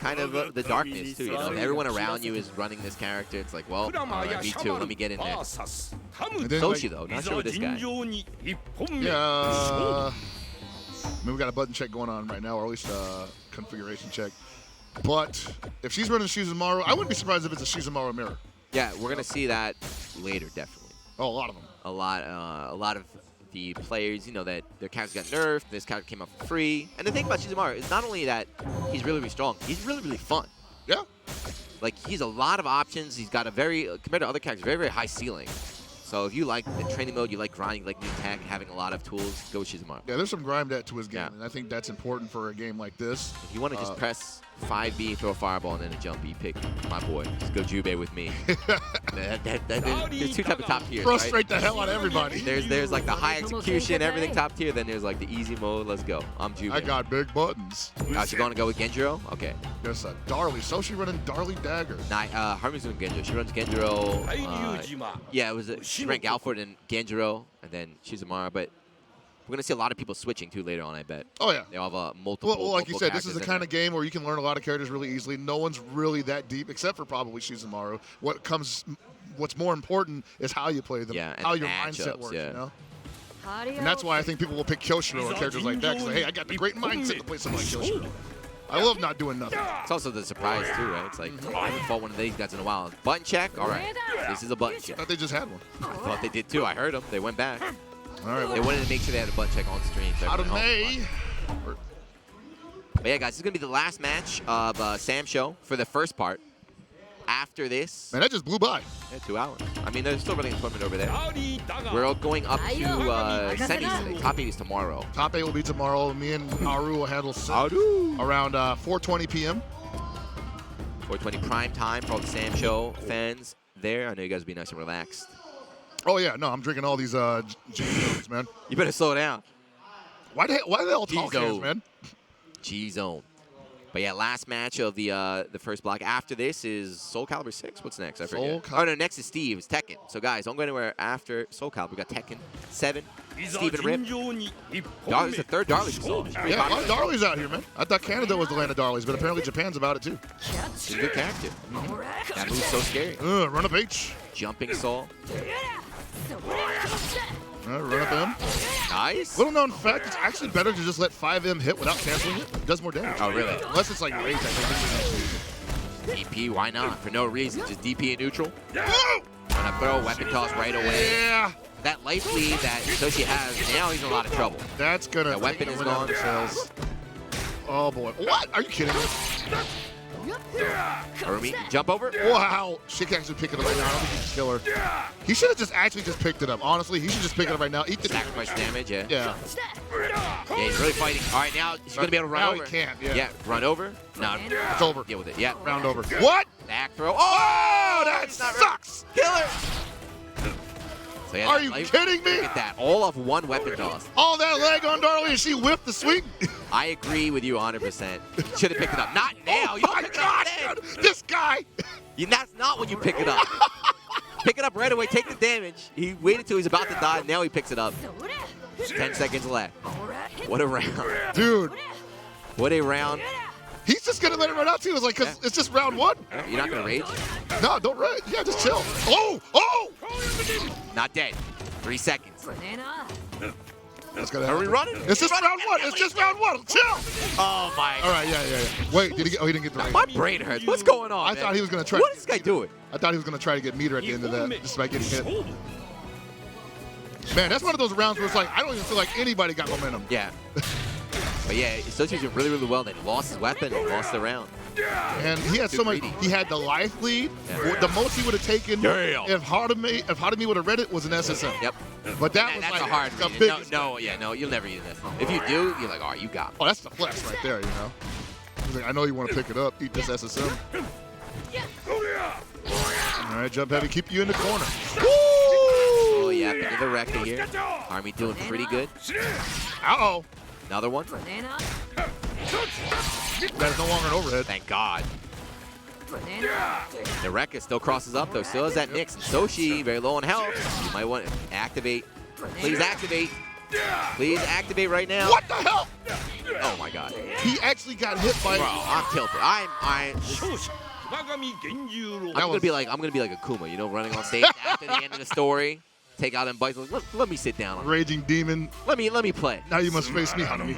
Kind of the darkness, too, you know? If everyone around you is running this character, it's like, well, all right, me too. Let me get in there. Soshi, though. Not sure with this guy. Yeah. I mean, we got a button check going on right now, or at least a configuration check. But if she's running Shizumaro, I wouldn't be surprised if it's a Shizumaro mirror. Yeah, we're going to see that later, definitely. Oh, a lot of them. A lot of the players, you know, that their characters got nerfed, this character came out for free. And the thing about Shizumaro is not only that he's really strong, he's really fun. Yeah. Like, he's a lot of options. He's got a compared to other characters, very high ceiling. So if you like the training mode, you like grinding, you like new tech, having a lot of tools, go with Shizumaro. Yeah, there's some grind to his game, and I think that's important for a game like this. If you want to just press 5B, throw a fireball, and then a jump B, pick my boy. Just go Jubei with me. There's 2 types of top tiers, Frustrate the hell out of everybody. There's like the high execution, everything top tier. Then there's like the easy mode. Let's go. I'm Jubei. I got big buttons. She's going to go with Genjiro? Okay. There's a Darly. So she running Darly Dagger. Nah, Harumi's doing Genjiro. She runs Genjiro. She ran Galford and Genjiro, and then Shizumaro. But We're going to see a lot of people switching, too, later on, I bet. Oh, yeah. They all have multiple Well, like you said, this is characters the in kind there. of game where you can learn a lot of characters really easily. No one's really that deep, except for probably Shizumaru. What's more important is how you play them, Yeah, and how the your mindset matchups, works, yeah. you know? And that's why I think people will pick Kyoshiro or characters like that, because, hey, I got the great mindset to play something like Kyoshiro. I love not doing nothing. It's also the surprise, too, right? It's like, I haven't fought one of these guys in a while. Button check? All right. This is a button I check. thought they just had one. I thought they did, too. I heard them. They went back. All right, They wanted to make sure they had a button check on stream. So out of everyone- May. But yeah, guys, this is going to be the last match of Sam Show for the first part. After this, Man, that just blew by. yeah, 2 hours. I mean, they're still running equipment over there. We're all going up to semis today. Top 8 is tomorrow. Top 8 will be tomorrow. Me and Haru will handle around 4:20 p.m. 4:20 prime time for all the Sam Show fans there. I know you guys will be nice and relaxed. Oh, yeah. No, I'm drinking all these G-Zones, man. You better slow down. Why do they all talk G-Zone. cans, man? G-Zone. But yeah, last match of the first block. After this is Soul Calibur 6. What's next? I forget. Oh, no, next is Steve. It's Tekken. So, guys, don't go anywhere after Soul Calibur. We got Tekken 7, Steve and Rip. Darley's the third Darley we saw. Yeah, a lot of Darleys out here, man. I thought Canada was the land of Darleys, but apparently Japan's about it, too. He's a good character. That move's so scary. Run up H. Jumping Soul. Run up M. Nice. Little known fact, it's actually better to just let 5M hit without canceling it. It does more damage. Oh, really? Unless it's like rage, I think. DP, why not? For no reason. Just DP in neutral. Whoa! Gonna throw weapon toss right away. Yeah. That life lead that Toshi has, now he's in a lot of trouble. That's gonna. That weapon is gone. Oh boy. What? Are you kidding me? Arumi, jump over. Wow. She can actually pick it up right now. I don't think he can kill her. He should have just actually just picked it up. Honestly, he should just pick it up right now. Eat the Sacrifice damage, yeah. Yeah. Yeah, he's really fighting. All right, now she's going to be able to run Now over. he can't, yeah. Yeah, run over. No, It's over. deal with it. Yeah. Round over. What? Back throw. Oh, that he's not sucks. ready. Killer. So yeah, Are that you life- kidding me? Look at that. All of one weapon toss. All that leg on Darley and she whipped the sweep. I agree with you 100%. Should have picked it up. Not now. Oh You don't my pick it up gosh, then. this guy. That's not when you pick it up. Pick it up right away. Take the damage. He waited till he's about to die. Now he picks it up. 10 seconds left. What a round. Dude, What a round. he's just going to let it run out too. It's like, because it's just round one. You're not going to rage? No, don't run. Yeah, just chill. Oh, oh. Not dead. 3 seconds. That's gonna Are we running? It's just round one. It's just round one. Chill. Oh, my. All right, yeah. Wait, did he get? Oh, he didn't get the range. My brain hurts. What's going on? I man? thought he was gonna try. What is this guy doing? I thought he was gonna try to get meter at the end of that, just by getting hit. Man, that's one of those rounds where it's like I don't even feel like anybody got momentum. Yeah. But yeah, Sochi's doing really, really well. Then he lost his weapon and lost the round. And he had so much. greedy. He had the life lead. Yeah. The most he would have taken Damn. if Hadami would have read it was an SSM. Yep. But that was That's like a hard the read. biggest. No, you'll never use this. If you do, you're like, all right, you got me. Oh, that's the flex right there. You know. He's like, I know you want to pick it up. Eat this SSM. All right, jump heavy. Keep you in the corner. Oh, yeah, into the wrecker here. Army doing pretty good. Uh-oh. Another one. That is no longer an overhead. Thank God. The Rekka still crosses up, though. Still has that mix. And Sochi, very low on health. You might want to activate. Please activate. Please activate right now. What the hell? Oh, my God. He actually got hit by. Bro, I'm tilted. I'm gonna be like a Kuma, you know, running on stage after the end of the story. Take out them bites. Let me sit down. Raging demon. Let me play. Now you must face me, Hanami.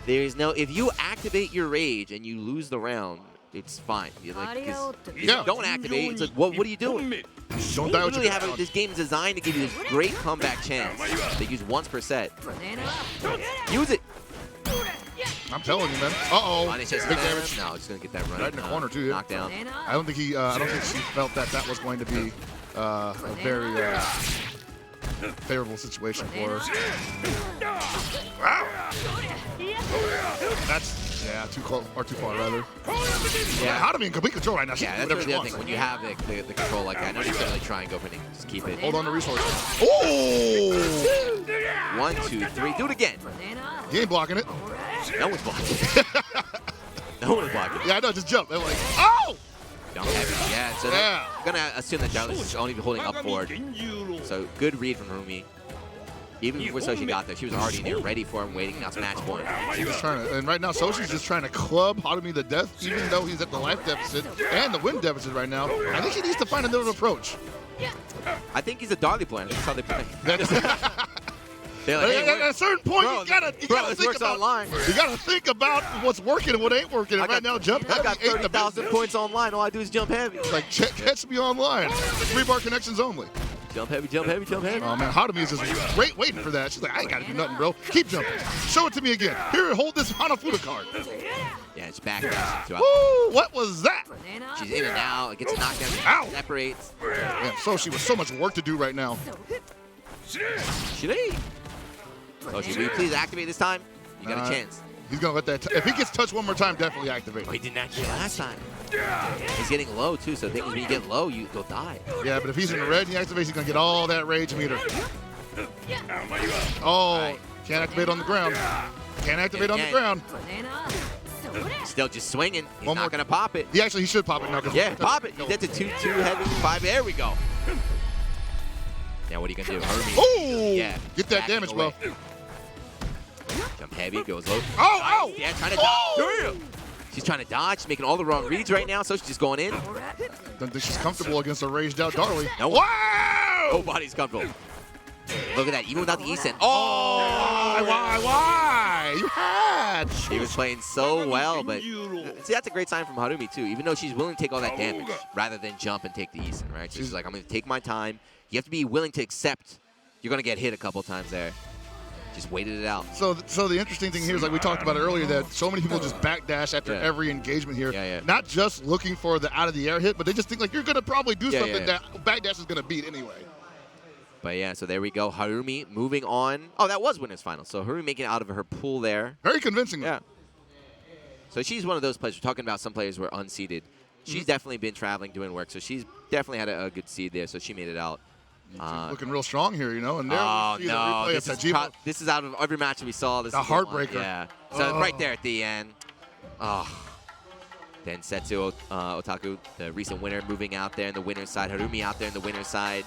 There is no. If you activate your rage and you lose the round, it's fine. You're like, 'cause if Yeah. you don't activate. It's like, what are you doing? Don't You die with literally your have this game is designed to give you this great comeback chance. They use once per set. Use it. I'm telling you, man. Uh-oh. Punish Big us. damage. No, just gonna get that run. Right in the corner, too, yeah. Knockdown. I don't think he felt that was going to be a very favorable situation for her. That's too close or too far rather. Yeah. Hanami in complete control right now. She Yeah, can that's do really whatever the she other thing. wants. When you have the control like that, no need to really try and go for anything. Just keep it. Hold on to resources. Oh! 1, 2, 3. Do it again. He ain't blocking it. No one's blocking. No one's blocking. Yeah, I know. Just jump. They're like, oh! Jump heavy. Yeah. So Yeah. I'm gonna assume that Darley's is only holding up forward. So good read from Rumi. Even before Soshi got there, she was already in there, ready for him, waiting. Now it's match point. Just trying to, and right now, Soshi's just trying to club Harumi to death, even though he's at the life deficit and the win deficit right now. I think he needs to find a different approach. I think he's a Darley player. That's how they play. They're like, At hey, a certain point, bro, you gotta this think works about online. You gotta think about what's working and what ain't working. And right now, jump I heavy got ain't the 30,000 business. points online. All I do is jump heavy. Like catch me online. 3-bar connections only. Jump heavy, jump heavy, jump heavy. Oh man, Harumi is just waiting for that. She's like, I ain't gotta do nothing, bro. Keep jumping. Show it to me again. Here, hold this Hanafuda card. Yeah, it's back. Woo! What was that? She's in and out. Gets knocked down. Ow! Separates. Man, Soshi with so much work to do right now. Shirei. Soshi, will you please activate this time? You got a chance. He's gonna let that. If he gets touched one more time, definitely activate. Oh, he didn't activate last time. He's getting low too, so the thing is when you get low, you'll die. Yeah, but if he's in the red and he activates, he's gonna get all that rage meter. Oh, can't activate on the ground. Can't activate on the ground. Still just swinging. He's One not more. gonna pop it. He should pop it now. Yeah, pop it. That's a 2-2 heavy 5. There we go. Now what are you gonna do? Harumi. Ooh! Yeah. Get that backing damage, away. bro. Jump heavy, goes low. Oh! Yeah, trying to dodge. She's trying to dodge, making all the wrong reads right now, so she's just going in. Don't think she's comfortable against a raged out Darley. No. Wow! Nobody's comfortable. Look at that, even without the E-Sen. Oh! Why? You had. He was playing so well, but see, that's a great sign from Harumi too. Even though she's willing to take all that damage rather than jump and take the E-Sen, right? So she's like, I'm going to take my time. You have to be willing to accept you're going to get hit a couple times there. Just waited it out. So the interesting thing here is, like we talked about it earlier, that so many people just backdash after every engagement here. Yeah. Not just looking for the out-of-the-air hit, but they just think like you're going to probably do something that backdash is going to beat anyway. But yeah, so there we go. Harumi moving on. Oh, that was winners final. So Harumi making it out of her pool there. Very convincing. Yeah. So she's one of those players. We're talking about some players who are unseeded. She's definitely been traveling, doing work. So she's definitely had a good seed there. So she made it out. Looking real strong here, you know. And there Oh, we see the no. replay of Tajima. This is out of every match we saw. This A is the one. heartbreaker. Yeah. So right there at the end. Oh. Then Setsu Otaku, the recent winner, moving out there in the winner's side. Harumi out there in the winner's side.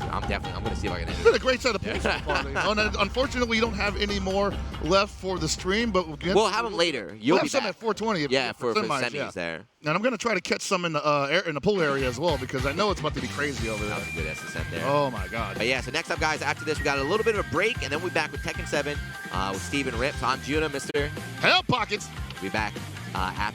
I'm going to see if I can end It's it. been a great set of pools so far. You know? And unfortunately, we don't have any more left for the stream, but we'll have them later. We'll You'll have be some back. at 420. Yeah, for semis yeah. there. And I'm going to try to catch some in the pool area as well, because I know it's about to be crazy over That there. was a good SSM there. Oh, my God. But yeah, so next up, guys, after this, we got a little bit of a break, and then we'll be back with Tekken 7 with Steve and Rip. So I'm Judah, Mr. Hell Pockets. We'll be back after.